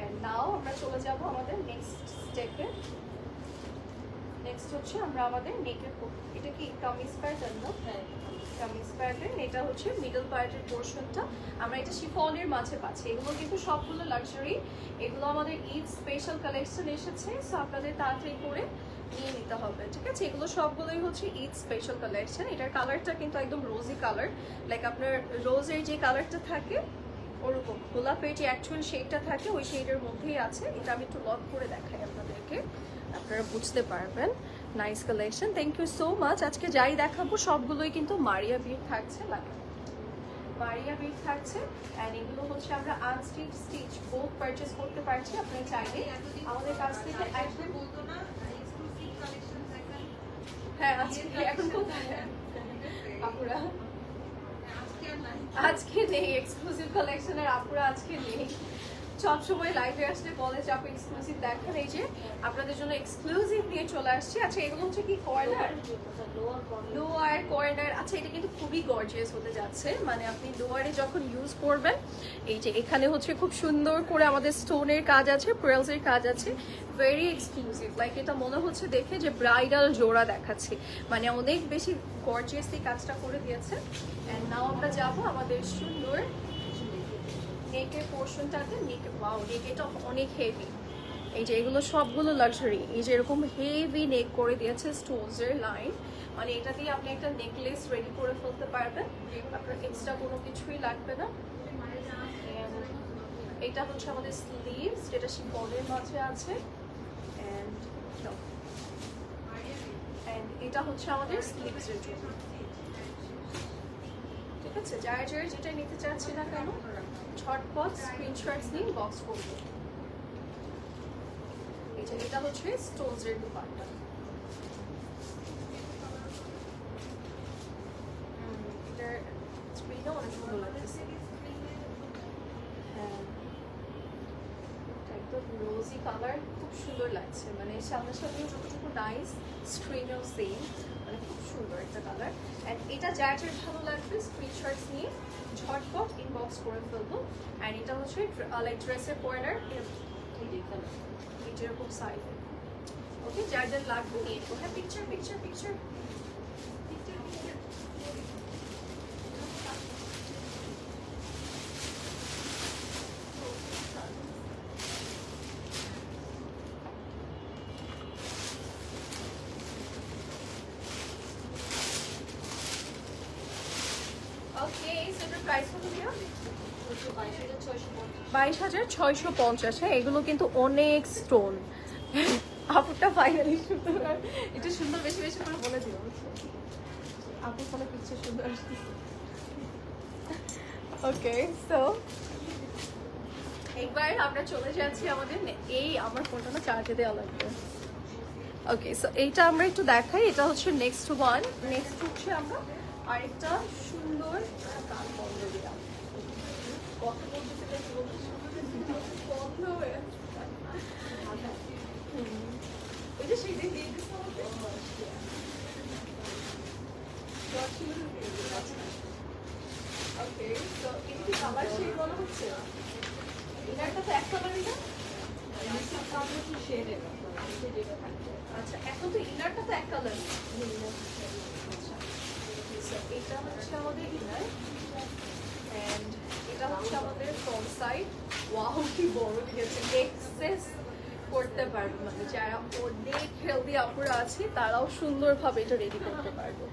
এন্ড নাও আমরা চলে যাব আমাদের নেক্সট স্টেপে। নেক্সট হচ্ছে আমরা আমাদের নেকের, এটা কি কামিজ প্যাটার্ন না? কামিজ প্যাটার্ন, এটা হচ্ছে মিডল পার্টের পোর্শনটা। আমরা এটা শিফনের মাঝে পাচ্ছি। এগুলো কিন্তু সবগুলো লাক্সারি, এগুলো আমাদের ঈদ স্পেশাল কালেকশন এসেছে, সো আপনাদের তাড়াতাড়ি করে নিয়ে নিতে হবে, ঠিক আছে? এগুলো সবগুলোই হচ্ছে ঈদ স্পেশাল কালেকশন। এটার কালারটা কিন্তু একদম রোজি কালার, লাইক আপনার রোজের যে কালারটা থাকে ওরকম, গোলাপের যে অ্যাকচুয়াল শেডটা থাকে ওই শেডের মধ্যেই আছে। এটা আমি একটু লক করে দেখাই আপনাদেরকে, আপনারা বুঝতে পারবেন। Nice collection, thank you so much. আজকে যাই দেখাবো সবগুলোই কিন্তু মারিয়া বিট থাকছে, মারিয়া বিট থাকছে, অ্যান্ড এগুলো হচ্ছে আমরা আনস্টিচ স্টিচ বোথ পারচেস করতে পারছি। আপনারা চাইলে আমাদের কাছ থেকে একদম বলতো না এক্সক্লুসিভ কালেকশন দেখেন। হ্যাঁ আজকে এখন কোথায় আপুরা? আজকে নেই এক্সক্লুসিভ কালেকশনের, আপুরা আজকে নেই। সবসময় লাইভে আসলে বলে যে আপু এক্সক্লুসিভ দেখেন, এই যে আপনাদের জন্য এক্সক্লুসিভ নিয়ে চলে আসছে। আচ্ছা এগুলো হচ্ছে কি কর্নার, লোয়ার কর্নার। আচ্ছা এটা কিন্তু খুবই গর্জিয়াস হতে যাচ্ছে, মানে আপনি লোয়ারে যখন ইউজ করবেন, এই যে এখানে হচ্ছে খুব সুন্দর করে আমাদের স্টোনের কাজ আছে, পেয়ার্লসের কাজ আছে, ভেরি এক্সক্লুসিভ। লাইক এটা মনে হচ্ছে দেখে যে ব্রাইডাল জোড়া দেখাচ্ছে, মানে অনেক বেশি গর্জিয়াসলি কাজটা করে দিয়েছে। অ্যান্ড নাও আমরা যাব আমাদের সুন্দর নেকের পোর্শনটাতে। নেক, ওয়াও নেক এটা অনেক হেভি। এই যে এগুলো সবগুলো লাক্সারি, এই যে এরকম হেভি নেক করে দিয়েছে স্টোনসের লাইন, মানে এটা দিয়ে আপনি একটা নেকলেস রেডি করে ফেলতে পারবেন, আপনার এক্সট্রা কোনো কিছুই লাগবে না। এটা হচ্ছে আমাদের স্লিভস, যেটা শিফনের মাঝে আছে, অ্যান্ড এটা হচ্ছে আমাদের স্লিভসের জন্য, ঠিক আছে? যার যার যেটা নিতে চাচ্ছি না কেন ঝটপট স্ক্রিনশটস নিয়ে বক্স করবো। এই যে এটা হচ্ছে স্টোনসের দুপাট্টা, এটার স্ক্রিনটা অনেক সুন্দর লাগতেছে। হ্যাঁ একদম রোজি কালার, খুব সুন্দর লাগছে, মানে সামনাসামনি যতটুকু নাইস, স্ক্রিনেও সেম, মানে খুব সুন্দর একটা কালার। অ্যান্ড এটা যার যার ভালো লাগবে স্ক্রিনশটস নিয়ে ঝটপট ইনবক্স করে ফেলবো। অ্যান্ড এটা হচ্ছে লাইক ড্রেসের কর্নার এরকম সাইডে। ওকে, যার যার লাগবে নিয়ে নেবো। হ্যাঁ, picture picture picture picture picture. Okay, সেটার প্রাইস কত দিয়া? 22,650। হ্যাঁ, এগুলো কিন্তু অনেক স্টোন। আপুরটা ফাইনালি সুন্দর, এটা সুন্দর বেশি বেশি করে বলে দিও। আপুর কোনো পিকচার সুন্দর আসছে। ওকে, সো একবার আমরা চলে যাচ্ছি আমাদের এই, আমার ফোনটা না চার্জে দেওয়া লাগবে। ওকে, সো এইটা আমরা একটু দেখাই, এটা হচ্ছে নেক্সট ওয়ান। নেক্সট হচ্ছে আমরা আরেকটা সুন্দর গান বন্ধ দিলাম, কথা বলতে বন্ধ হয়ে ওই যে সেই দিন দিয়ে দিচ্ছে আমাকে। ওকে, তো এটা কি কালার শেড বলা হচ্ছে? এটারটা তো এক কালারই না? আচ্ছা, এখন তো ইনারটা তো এক কালার। আচ্ছা, এটা হচ্ছে আমাদের ইনার এন্ড এটা হচ্ছে আমাদের ফ্রন্ট সাইড। ওয়াও, কি বড় দিয়েছে, এক্সেস করতে পারবো, মানে যারা অনেক হেলদি আপুরা আছে তারাও সুন্দরভাবে এটা রেডি করতে পারবো।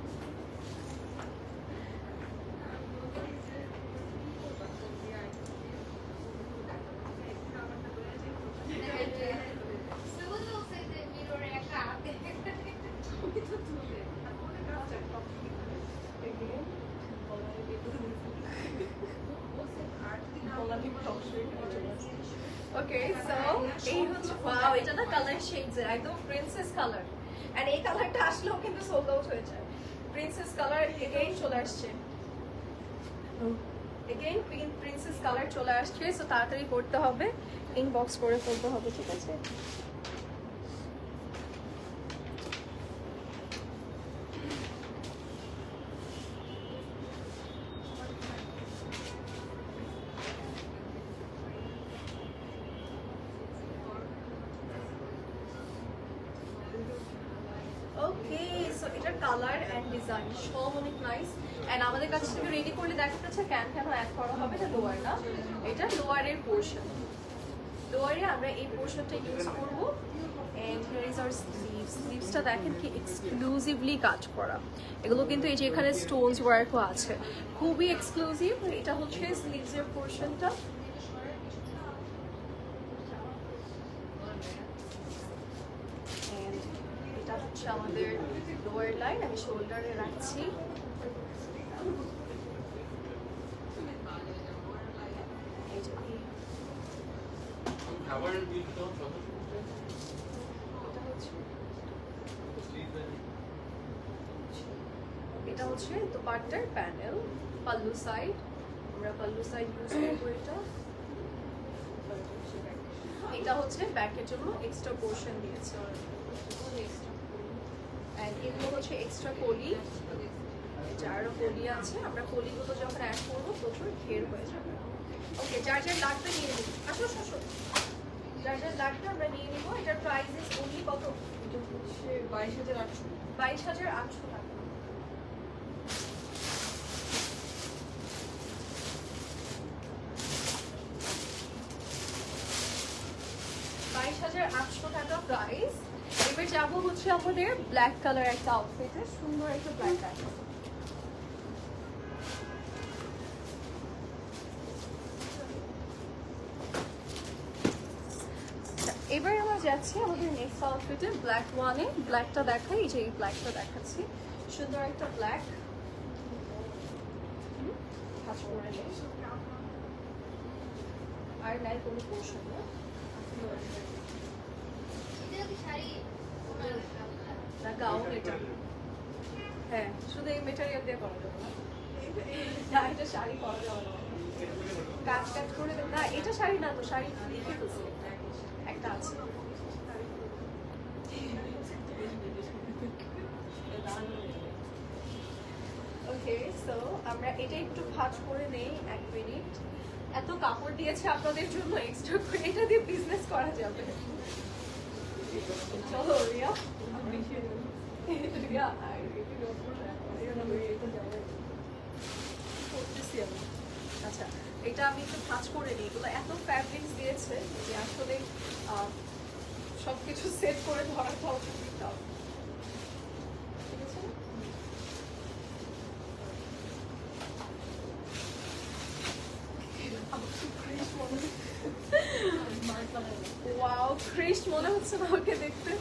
ওকে, সো এই হচ্ছে, ওয়াও, এটা না কালার শেডস একদম প্রিন্সেস কালার। এন্ড এই কালারটা আসলেও কিন্তু সোল্ড আউট হয়ে যায়। প্রিন্সেস কালার এগেইন চলে আসছে, এগেইন প্রিন্সেস কালার চলে আসছে। সো তাড়াতাড়ি করতে হবে, ইনবক্স করে ফেলতে হবে, ঠিক আছে? ওকে, সো এটার কালার এন্ড ডিজাইন সব অনেক নাইস। এন্ড আমাদের কাছ থেকে রেডি করলে দেখা যাচ্ছে কেন অ্যাড করা হবে, এটা লোয়ার না, এটা লোয়ারের পোর্শন। লোয়ারে আমরা এই পোর্শনটা ইউজ করবো। And here is our sleeves. স্লিভসটা দেখেন কি এক্সক্লুসিভলি কাজ করা, এগুলো কিন্তু এই যে এখানে স্টোনস ওয়ার্কও আছে, খুবই এক্সক্লুসিভ। এটা হচ্ছে স্লিভসের পোর্শনটা। এটা হচ্ছে আমাদের লোয়ার লাইন, আমি শোল্ডারে রাখছি। এটা হচ্ছে দোপাট্টার প্যানেল, পাল্লু সাইড, আমরা পাল্লু সাইড ইউজ করবো। এটা হচ্ছে ব্যাকের জন্য এক্সট্রা পোর্শন দিয়েছে, এন্ড এগুলো হচ্ছে এক্সট্রা কলি, যারও কলি আছে, আমরা কলিগুলো যখন অ্যাড করবো প্রচুর ঘের হয়ে যাবে। ওকে, যার যার লাগবে নিয়ে নিব, আসো আসো, যার যার লাগবে আমরা নিয়ে নিব। এটার প্রাইস ইজ ওনলি কত? এটা হচ্ছে 22,800। 22,800 টাকা। টাকা প্রাইস। এবার যাবো হচ্ছে আমাদের ব্ল্যাক কালার একটা আউটফিটে, সুন্দর একটা ব্ল্যাক কালার। এবার আমরা যাচ্ছি আমাদের নেক্সট আউটফিটে, ব্ল্যাক ওয়ানে। ব্ল্যাকটা দেখাই, এই যে এই ব্ল্যাকটা দেখাচ্ছি, সুন্দর একটা ব্ল্যাক। কাজ করে নেই আর নাই কোনো পোর্শন না, না গাউন এটা। হ্যাঁ, শুধু এই মেটেরিয়াল দিয়ে করা যাবে না, এটা শাড়ি করা যাবে না, কাজ করে না, এটা শাড়ি না তো, শাড়ি লিখে দিচ্ছি। একটা আছে। ওকে, সো আমরা এটা একটু ভাঁজ করে নেই 1 মিনিট। এত কাপড় দিয়েছে আপনাদের জন্য, এক্সট্রা করে এটা দিয়ে বিজনেস করা যাবে। চলো রিয়া, রিয়া করতেছি আমি। আচ্ছা, এটা আমি একটু ভাঁজ করে নিই। এগুলো এত ফ্যাব্রিক্স দিয়েছে যে আসলে সবকিছু সেট করে ধরাটাও খুবই টাফ। ঠিক আছে, ওয়াও ক্রিশ মনে হচ্ছে না আমাকে দেখতে।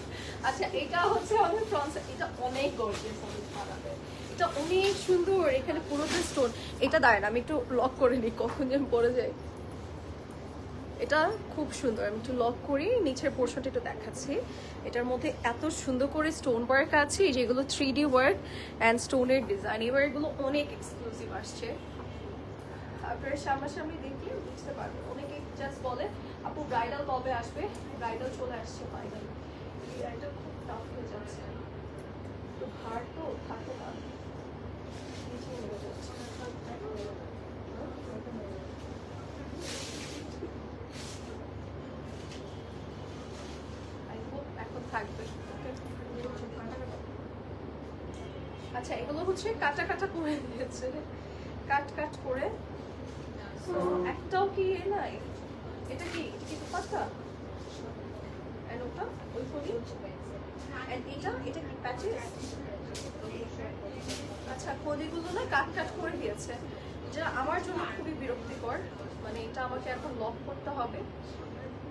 আচ্ছা, এটা হচ্ছে আমাদের ফ্রন্ট, এটা অনেক গর্জিয়াস, আমি বানাবে। এটা অনেক সুন্দর, এখানে পুরোটা স্টোন। এটা দাঁড়ান, আমি একটু লক করে নিই, কখন যেন পড়ে যায়। এটা খুব সুন্দর, আমি একটু লক করি, নিচের পোর্শনটা একটু দেখাচ্ছি। এটার মধ্যে এত সুন্দর করে স্টোন ওয়ার্ক আছে, যেগুলো 3D ওয়ার্ক অ্যান্ড স্টোনের ডিজাইন। এবার এগুলো অনেক এক্সক্লুসিভ আসছে, আপনারা সামনাসামনি দেখলে বুঝতে পারবেন। অনেকে জাস্ট বলে আপু ব্রাইডাল কবে আসবে, ব্রাইডাল চলে আসছে ফাইনাল। এটা খুব টাফ হয়ে যাচ্ছে, তো হার্ড তো থাকে না, নিচে নেমে যাচ্ছে। এখন থাকবে। আচ্ছা, এগুলো হচ্ছে কাটা কাটা করে দিয়েছে, কাট করে। তো একটাও কি এ নাই, এটা কি দুপাট্টা? এন্ড ওটা ওই কলি, এন্ড এটা কি প্যাচেস? আচ্ছা, কলিগুলো না কাট করে দিয়েছে, যা আমার জন্য খুবই বিরক্তিকর। মানে এটা আমাকে এখন লক করতে হবে,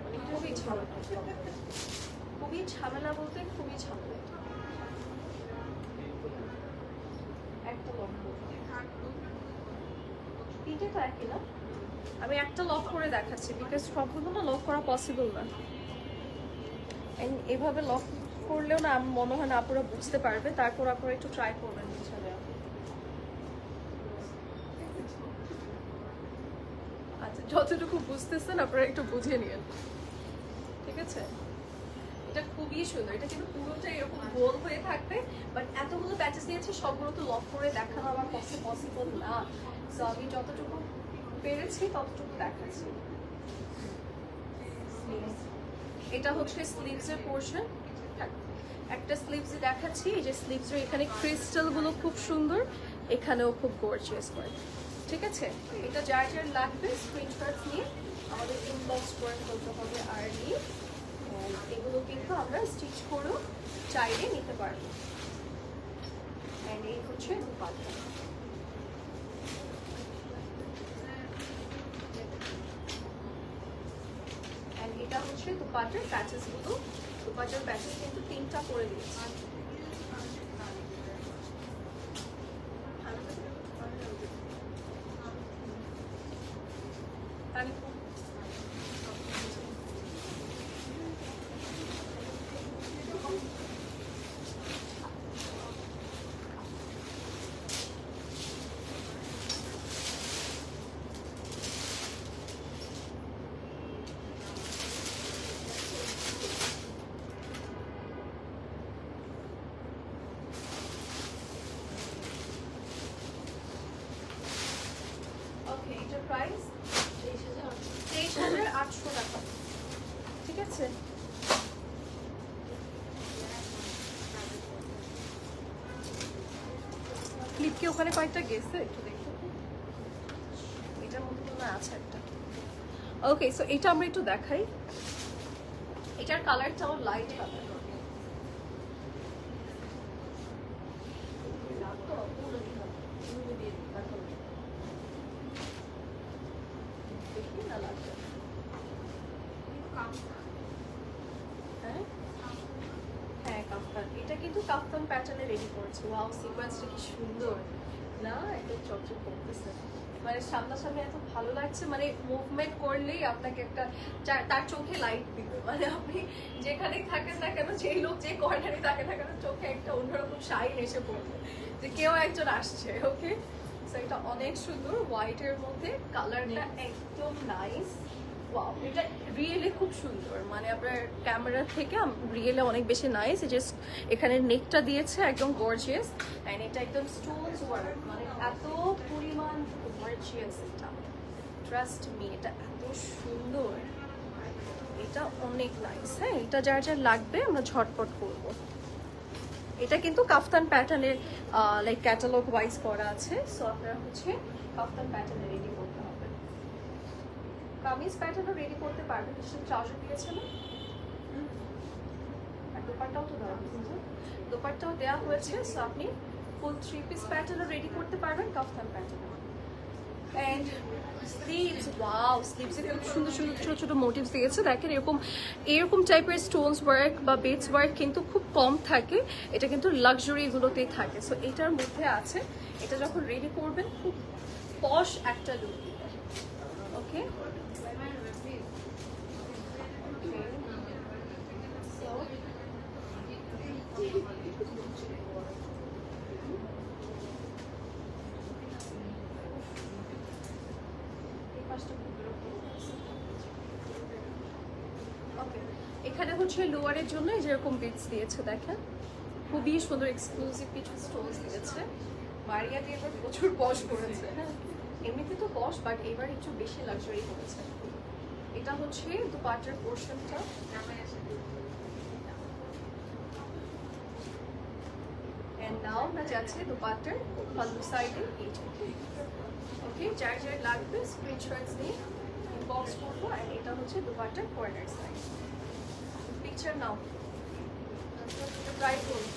মানে খুবই ঝামেলা, খুবই ঝামেলা বলতে খুবই ঝামেলা। একটা লক তিনটে তো একই না, আমি একটা লক করে দেখাচ্ছি, বিকজ সবগুলো না লক করা পসিবল না। এভাবে লক করলেও না আমি মনে হয় না আপনারা বুঝতে পারবে, তারপর আপনারা একটু ট্রাই করবেন বিছানে। আচ্ছা, যতটুকু বুঝতেছেন আপনারা একটু বুঝে নিন, ঠিক আছে? এটা খুবই সুন্দর, এটা কিন্তু পুরোটা এরকম গোল হয়ে থাকবে, বাট এতগুলো প্যাচেস দিয়েছে, সবগুলো তো লক করে দেখানো আমার পক্ষে পসিবল না। সো আমি যতটুকু পেরেছি ততটুকু দেখাচ্ছি। এটা হচ্ছে স্লিভসের পোর্শন, একটা স্লিভসে দেখাচ্ছি। এই যে স্লিভসের এখানে ক্রিস্টালগুলো খুব সুন্দর, এখানেও খুব গর্জিয়াস হয়। ঠিক আছে, এটা যার যার লাগবে স্ক্রিনশট নিয়ে আমাদের ইনবক্স করে ফেলতে হবে। আর এগুলো কিন্তু আমরা স্টিচ করেও চাইলে নিতে পারবো। অ্যান্ড এই হচ্ছে দুপাট্টা। এটা হচ্ছে দুপাট্টার প্যাচেসগুলো। দুপাট্টার প্যাচেস কিন্তু 3টা করে দিয়েছি। ওকে, এটার প্রাইস 23,800 টাকা। ঠিক আছে, ক্লিপ কি ওখানে কয়েকটা গেছে, একটু দেখো। এটার মধ্যে না আছে একটা। ওকে, সো এটা আমরা একটু দেখাই। এটার কালারটাও লাইট কালার। এটা কিন্তু কাফতান প্যাটার্নে রেডি করেছে। ওয়াও, সিকোয়েন্সটা কি সুন্দর না, একদম চকচক করতেছে। মানে সামনাসামনি এত ভালো লাগছে, মানে মুভমেন্ট করলেই আপনাকে একটা তার চোখে লাইট দিবে। মানে আপনি যেখানেই থাকেন না কেন, যেই লোক যে কর্নারে থাকে না কেন, চোখে একটা অন্যরকম শাইন এসে পড়বে যে কেউ একজন আসছে। ওকে, সো এটা অনেক সুন্দর, হোয়াইটের মধ্যে কালারটা একদম নাইস। ওয়াও, এটা রিয়েলি খুব সুন্দর, মানে আপনার ক্যামেরা থেকে রিয়েলে অনেক বেশি নাইস। জাস্ট এখানে নেকটা দিয়েছে একদম গর্জিয়াস, অ্যান্ড এটা একদম স্টোনস ওয়ার্ক, মানে এত পরিমাণ গর্জিয়াস। এটা ট্রাস্ট মি, এটা এত সুন্দর, এটা অনেক নাইস। হ্যাঁ, এটা যার যার লাগবে আমরা ঝটপট করব। এটা কিন্তু কাফতান প্যাটার্নের লাইক ক্যাটালগ ওয়াইজ করা আছে, সো আপনারা হচ্ছে কাফতান প্যাটার্নে রেডি করতে হবে। কামিজ প্যাটার্নও রেডি করতে পারবেন, কিছু ট্রাউজার দিয়েছে না, আর দোপাট্টাও তো দেওয়া হয়েছে, দোপাট্টাও দেওয়া হয়েছে, সো আপনি ফুল 3 পিস প্যাটার্নও রেডি করতে পারবেন কাফতান প্যাটার্নে। অ্যান্ড স্লিভস, ওয়াও, স্লিভসে খুব সুন্দর সুন্দর ছোটো ছোটো মোটিভস দিয়েছে। দেখেন এরকম টাইপের স্টোনস ওয়ার্ক বা বেডস ওয়ার্ক কিন্তু খুব কম থাকে, এটা কিন্তু লাক্সারিগুলোতেই থাকে। সো এটার মধ্যে আছে, এটা যখন রেডি করবেন খুব পশ একটা লুক দিবে। ওকে, এখানে হচ্ছে লোয়ারের জন্য যেরকম বিটস দিয়েছে, দেখেন খুবই সুন্দর এক্সক্লুসিভ কিছু স্টোনস দিয়েছে। মারিয়া দিয়ে এবার প্রচুর পশ করেছে। হ্যাঁ, এমনিতে তো পশ, বাট এবার একটু বেশি লাক্সারি করেছে। এটা হচ্ছে দুপাট্টার পোর্শনটা, এন্ড নাও আমরা যাচ্ছি দুপাট্টার পাল্লু সাইডে। ওকে, যার যার লাগবে স্ক্রিনশটস নিয়ে ইনবক্স করবো। আর এটা হচ্ছে দুপাট্টার কর্নার সাইড। পিকচার নাও, ট্রাই করুন।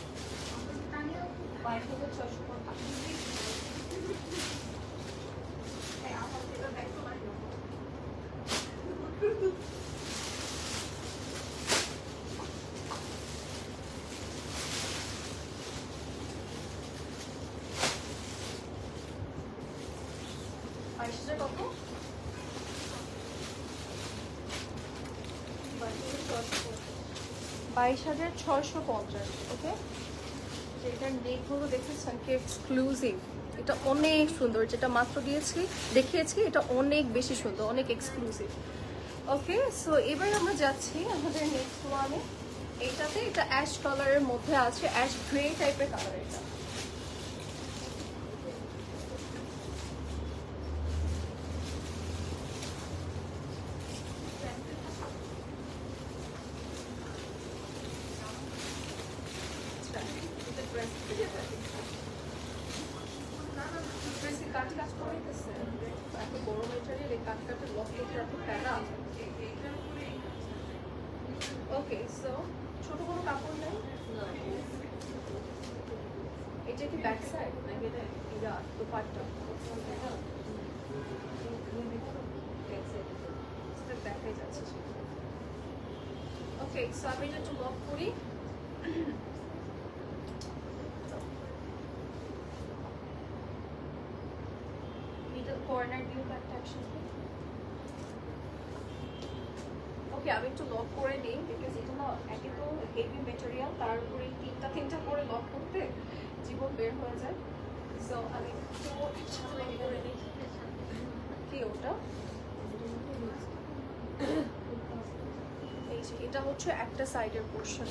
2200 কত? 22,650। ওকে, যেটার নেকগুলো দেখেছেন কি এক্সক্লুসিভ, এটা অনেক সুন্দর। যেটা মাত্র দেখিয়েছি এটা অনেক বেশি সুন্দর, অনেক এক্সক্লুসিভ। ওকে, সো এবার আমরা যাচ্ছি আমাদের নেক্সট ওয়ানে। এইটাতে এটা অ্যাশ কালারের মধ্যে আছে, অ্যাশ গ্রে টাইপের কালার। এটা কাজ করতেছে এত বড় মেটেরিয়াল, এই কাটকাটা লক করতে এত প্যারা। ওকে, সো ছোট কোনো কাপড় নেই। এটা কি ব্যাক সাইড নাকি এটা ইয়া দুপাট্টা? দেখাই যাচ্ছে। ওকে, সো আমি এটা একটু লক করি। কর্নার ভিউ একটা একসাথে। ওকে, আমি একটু লক করে নিই, বিকজ এটা না একে তো হেভি মেটেরিয়াল, তার উপরে তিনটা করে লক করতে জীবন বের হয়ে যায়। সো আমি একটু লক করে নিই। কি ওটা? এই যে এটা হচ্ছে একটা সাইডের পোর্শন।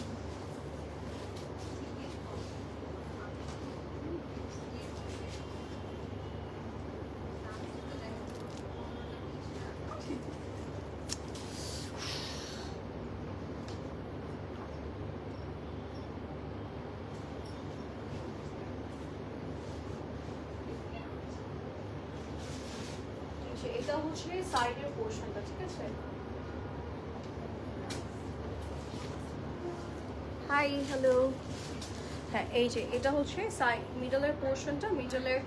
এটা হচ্ছে সাইডের পোর্শনটা, ঠিক আছে? Hi, hello. হ্যাঁ, এই যে এটা হচ্ছে মিডলের পোর্শনটা। মিডলের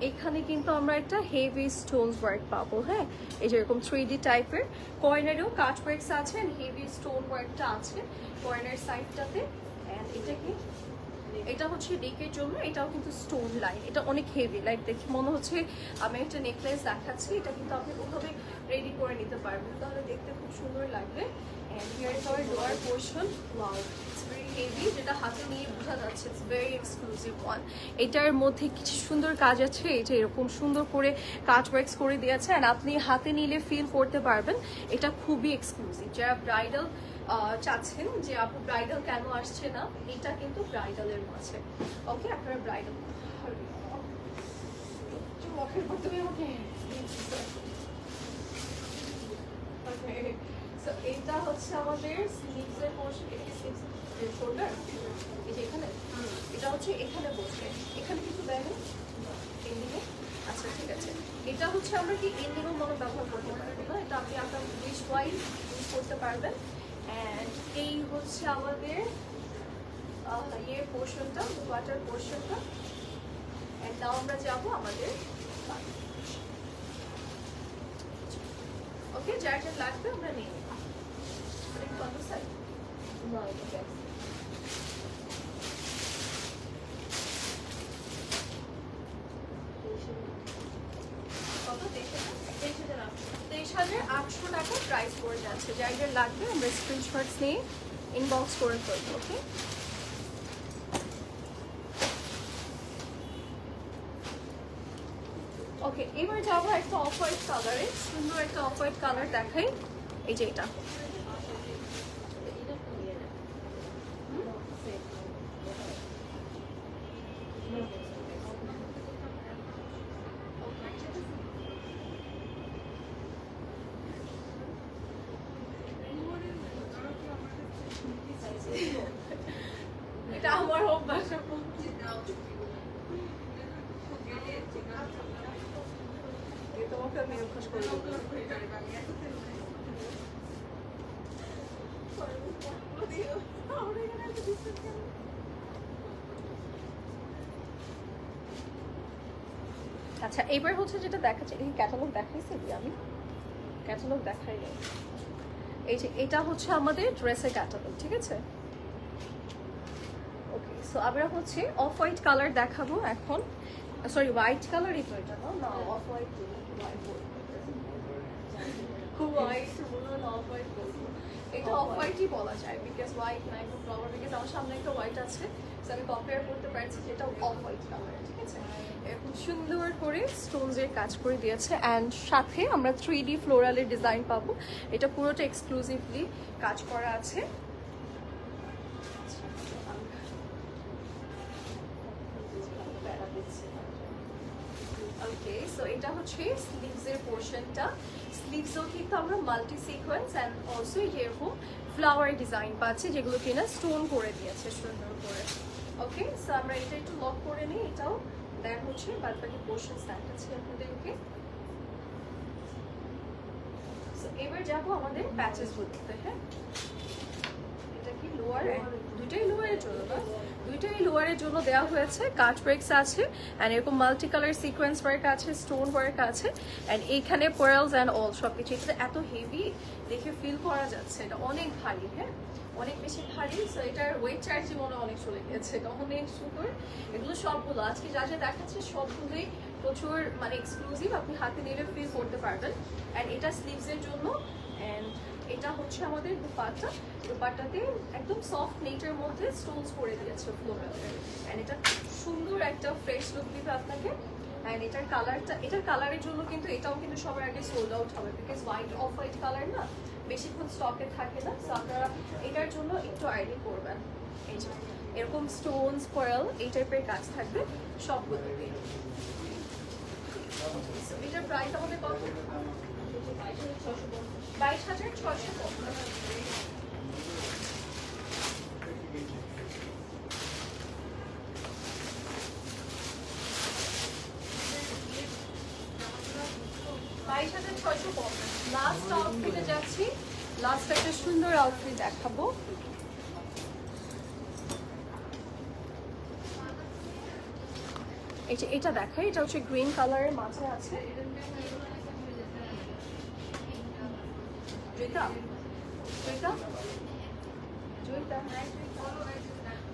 এখানে কিন্তু আমরা একটা হেভি স্টোনস ওয়ার্ক পাবো। হ্যাঁ, এই যে এরকম 3D টাইপের। কর্নারেও কাট ওয়ার্কস আছে, হেভি স্টোন ওয়ার্কটা আছে কর্নার সাইডটাতে। অ্যান্ড এটা কি এটা হচ্ছে নেকের জন্য, এটাও কিন্তু স্টোন লাইন, এটা অনেক হেভি, লাইক দেখি মনে হচ্ছে আমি একটা নেকলেস দেখাচ্ছি। এটা কিন্তু আপনি ওভাবে রেডি করে নিতে পারবেন, তাহলে দেখতে খুব সুন্দর লাগবে। And here is our lower portion. Wow, it's very heavy, যেটা হাতে নিয়ে বোঝা যাচ্ছে ইটস ভেরি এক্সক্লুসিভ ওয়ান। এটার মধ্যে কিছু সুন্দর কাজ আছে, এটা এরকম সুন্দর করে কাজ ওয়ার্কস করে দিয়েছে, আর আপনি হাতে নিলে ফিল করতে পারবেন এটা খুবই এক্সক্লুসিভ। যারা ব্রাইডাল চাচ্ছেন যে আপু ব্রাইডাল কেন আসছে না, এটা কিন্তু ব্রাইডালের মাঝে। ওকে, আপনারা ব্রাইডাল এটা হচ্ছে আমাদের স্লিভসের পোর্শন, এটা স্লিভস শোল্ডার, এই যে এখানে, এটা হচ্ছে এখানে বসবে, এখানে কিছু দেয় না এন্ডিংয়ে। আচ্ছা ঠিক আছে, এটা হচ্ছে আমরা কি এন্ডিংও মনে ব্যবহার করতে পারবো না, এটা আপনি আপনার ডিশ ওয়াইজ ইউজ করতে পারবেন। অ্যান্ড এই হচ্ছে আমাদের ইয়ে পোর্শনটা, ওয়াটার পোর্শনটা। অ্যান্ড নাও আমরা যাবো আমাদের ওকে, যার যার লাগবে আমরা নিয়ে নেব। কত সাইজ? কত? 23,800 টাকা প্রাইস পড়ে যাচ্ছে। যার যার লাগবে আমরা স্ক্রিনশটস নিয়ে ইনবক্স করে ফেলবো। ওকে, ওকে, এবার যাবো একটা অফ হোয়াইট কালারে, সুন্দর একটা অফ হোয়াইট কালার দেখাই। এই যে এটা এটা আমার অভ্যাস। তোমাকে আমি অভ্যাস করে দেবো। আচ্ছা, এবার হচ্ছে যেটা দেখাচ্ছে, এই ক্যাটালগ দেখাইছি আমি, ক্যাটালগ দেখাই নাই। এই যে এটা হচ্ছে আমাদের ড্রেসের ক্যাটালগ, ঠিক আছে? ওকে, সো আমরা হচ্ছে অফ হোয়াইট কালার দেখাবো এখন, সরি হোয়াইট কালারই তো এটা, না অফ হোয়াইট, হোয়াইট বলো না, অফ হোয়াইট বলবো। এটা অফ হোয়াইটই বলা যায়, বিকজ হোয়াইট না, একটু ফ্লাওয়ার, বিকজ আমার সামনে একটা হোয়াইট আছে, সো আমি কম্পেয়ার করতে পারছি যেটা অফ হোয়াইট কালার, ঠিক আছে? খুব সুন্দর করে স্টোনসের কাজ করে দিয়েছে, অ্যান্ড সাথে আমরা 3D ফ্লোরালের ডিজাইন পাবো। এটা পুরোটা এক্সক্লুসিভলি কাজ করা আছে। ওকে, সো এটা হচ্ছে স্লিভসের পোর্শনটা। স্লিভসও কিন্তু আমরা মাল্টি সিকোয়েন্স অ্যান্ড অলসো এরকম ফ্লাওয়ার ডিজাইন পাচ্ছি, যেগুলো কিনা স্টোন করে দিয়েছে সুন্দর করে। ওকে, সো আমরা এটা একটু লক করে নিই, এটাও দেন হচ্ছে বাদ বাকি পোর্শন দেখাচ্ছি আপনাদেরকে। সো এবার যাবো আমাদের প্যাচেস বলতে। হ্যাঁ, এটা কি লোয়ার? দুইটাই লোয়ারের জন্য না, দুইটাই লোয়ারের জন্য দেওয়া হয়েছে। কাট ওয়ার্কস আছে অ্যান্ড এরকম মাল্টি কালার সিকোয়েন্স ওয়ার্ক আছে, স্টোন ওয়ার্ক আছে, অ্যান্ড এইখানে পার্লস অ্যান্ড অল সব কিছু। এটা এত হেভি দেখে ফিল করা যাচ্ছে, এটা অনেক ভারী, হ্যাঁ অনেক বেশি ভারী। সো এটার ওয়েট চার্জই মনে অনেক চলে গেছে, এটা অনেক সুন্দর। এগুলো সবগুলো আজকে যা যা দেখাচ্ছে সবগুলোই প্রচুর মানে এক্সক্লুসিভ, আপনি হাতে নিলে ফিল করতে পারবেন। অ্যান্ড এটা স্লিভসের জন্য, অ্যান্ড এটা হচ্ছে আমাদের দুপাট্টা। দুপাট্টাতে একদম সফট নেটের মধ্যে স্টোনস করে দিয়েছে ফ্লোরালের, অ্যান্ড এটা সুন্দর একটা ফ্রেশ লুক দিবে আপনাকে। অ্যান্ড এটার কালারটা, এটার কালারের জন্য কিন্তু এটাও কিন্তু সবার আগে সোল্ড আউট হবে, because white off white colour না বেশিক্ষণ স্টকে থাকে না। সো আপনারা এটার জন্য একটু আইডি করবেন। এই যে এরকম স্টোনস পার্ল এই টাইপের কাজ থাকবে সবগুলোতে। এটার প্রাইস আমাদের কত? 22,650। লাস্ট আউটফিটে যাচ্ছি, লাস্ট একটা সুন্দর আউটফিট দেখাবো। এই যে এটা দেখাই, এটা হচ্ছে গ্রিন কালারের মাঝে আছে। জয়িতা জয়িতা জয়িতা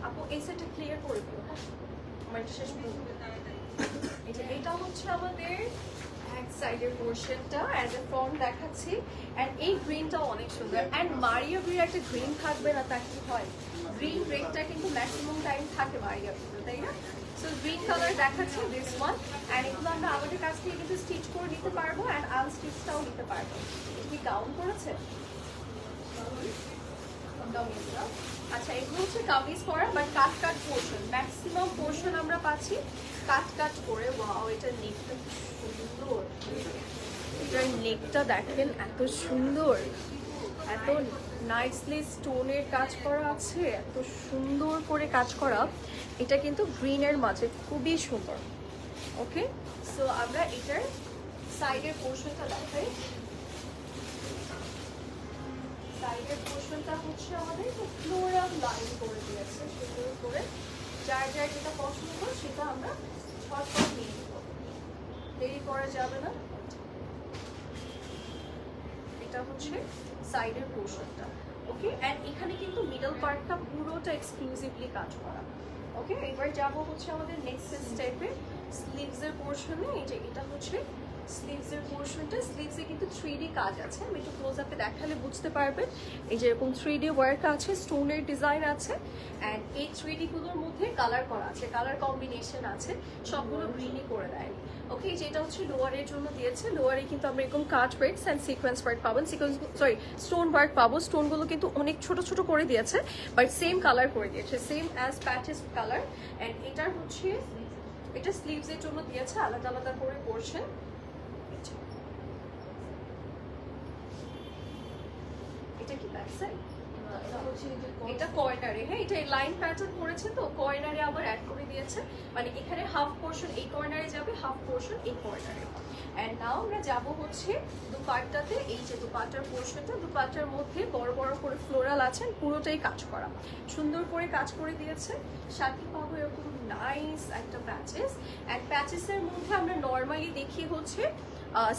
আপু এই সেটটা ক্লিয়ার করে দিও, হ্যাঁ আমার এটা শেষ করবো। এটা হচ্ছে আমাদের এক সাইডের পোর্শনটা অ্যাজ এ ফ্রন্ট দেখাচ্ছি। অ্যান্ড এই গ্রিনটাও অনেক সুন্দর। অ্যান্ড মারিয়া বির একটা গ্রিন থাকবে না তা কি হয়? গ্রিন রেডটা কিন্তু ম্যাক্সিমাম টাইম থাকে মারিয়া বির, তাই না? সো গ্রিন কালার দেখাচ্ছি দিস ওয়ান। অ্যান্ড এগুলো আমরা আমাদের কাছ থেকে কিন্তু স্টিচ করে নিতে পারবো অ্যান্ড আনস্টিচটাও নিতে পারবো। এটা কি গাউন করেছে? কামিজ না? আচ্ছা, এগুলো হচ্ছে কামিজ করা but cut portion, maximum portion আমরা পাচ্ছি কাট করে। ওয়াও, এটা নেকটা সুন্দর, এটার নেকটা দেখেন এত সুন্দর, এত নাইসলি স্টোনের কাজ করা আছে, এত সুন্দর করে কাজ করা। এটা কিন্তু গ্রিনের মাঝে খুবই সুন্দর। ওকে, সো আমরা এটার সাইডের পোর্শনটা দেখাই। সাইডের পোর্শনটা হচ্ছে আমাদের ফ্লোরাল লাইন করে দিয়েছে সুন্দর করে। যার যার যেটা পছন্দ সেটা আমরা ছটপট নিয়ে নেব, দেরি করা যাবে না। এটা হচ্ছে সাইডের পোর্শনটা। ওকে, অ্যান্ড এখানে কিন্তু মিডল পার্টটা পুরোটা এক্সক্লুসিভলি কাজ করা। ওকে, এবার যাবো হচ্ছে আমাদের নেক্সট স্টেপে স্লিভসের পোর্শনে। এই যে এটা হচ্ছে স্লিভসের পোর্শনটা। স্লিভসে কিন্তু 3D কাজ আছে, আমি একটু ক্লোজ আপে দেখালে বুঝতে পারবেন। এই যে এরকম 3D ওয়ার্ক আছে, স্টোনের ডিজাইন আছে অ্যান্ড এই 3D গুলোর মধ্যে কালার করা আছে, কালার কম্বিনেশন আছে, সবগুলো গ্রিনই করে দেয়নি। ওকে, যেটা হচ্ছে লোয়ারের জন্য দিয়েছে। লোয়ারে কিন্তু আমরা এরকম কাট ওয়ার্কস অ্যান্ড সিকোয়েন্স ওয়ার্ক পাবেন, স্টোন ওয়ার্ক পাবো। স্টোনগুলো কিন্তু অনেক ছোট ছোট করে দিয়েছে বাট সেম কালার করে দিয়েছে, same as patches colour. And এটার হচ্ছে এটা স্লিভসের জন্য দিয়েছে আলাদা আলাদা করে পোর্শন। এটা কি ব্যাক সাইড? এটা কর্নারে, হ্যাঁ এটা লাইন প্যাটার্ন করেছে তো কর্নারে আবার অ্যাড করে দিয়েছে, মানে এখানে হাফ পোর্শন এই কর্নারে যাবে, হাফ পোর্শন এই কর্নারে। অ্যান্ড নাও আমরা যাব হচ্ছে দুপাট্টাতে। এই যে দুপাট্টার পোর্শনটা, দুপাট্টার মধ্যে বড় বড় করে ফ্লোরাল আছে, পুরোটাই কাজ করা, সুন্দর করে কাজ করে দিয়েছে। সাথে পাবো এরকম নাইস একটা প্যাচেস। অ্যান্ড প্যাচেসের মধ্যে আমরা নর্মালি দেখি হচ্ছে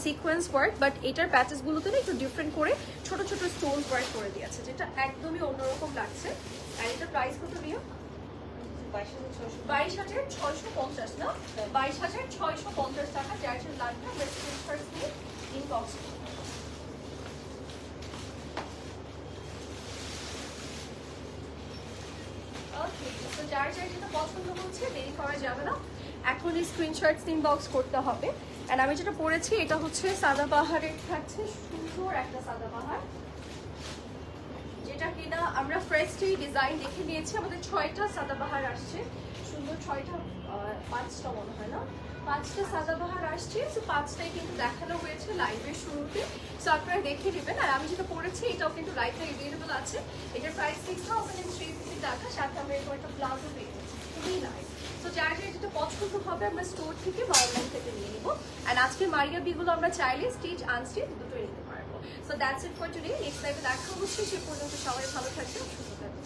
সিকোয়েন্স ওয়ার্ক, বাট এটার প্যাচেসগুলোতে না একটু ডিফারেন্ট করে ছোট ছোট স্টোন ওয়ার্ক করে দিয়েছে, যেটা একদমই অন্যরকম লাগছে। আর এটা প্রাইস কত দিও? 22,650 না, 22,650 টাকা। যার জন্য লাগবে আমরা স্ক্রিনশট দিয়ে ইনবক্স করব। ওকে, তো যার যার যেটা পছন্দ হচ্ছে দেরি করা যাবে না, এখনই স্ক্রিনশট ইনবক্স করতে হবে। অ্যান্ড আমি যেটা পরেছি এটা হচ্ছে সাদাবাহারের থাকছে, সুন্দর একটা সাদাবাহার, যেটা কিনা আমরা ফ্রেশলি ডিজাইন দেখে নিয়েছি। আমাদের 6টা সাদাবাহার আসছে, সুন্দর 5টা মনে হয় না, 5টা সাদাবাহার আসছে। সো 5টাই কিন্তু দেখানো হয়েছে লাইভের শুরুতে, সো আপনারা দেখে নেবেন। আর আমি যেটা পরেছি এটাও কিন্তু লাইভে অ্যাভেলেবল আছে। এটার প্রাইস 6,350 টাকা, সাথে আমরা এরকম একটা প্লাজো পেয়ে যাচ্ছি, খুবই নাইস। তো যার যার যেটা পছন্দ হবে আমরা স্টোর থেকে বা অনলাইন থেকে নিয়ে নিব। অ্যান্ড আজকে মারিয়া বিগুলো আমরা চাইলে স্টিচ আনস্টিচ দুটোই নিতে পারবো। So that's it for today. Next লাইভে দেখা হচ্ছে, সে পর্যন্ত সবাই ভালো থাকবেন, সুস্থ থাকবেন।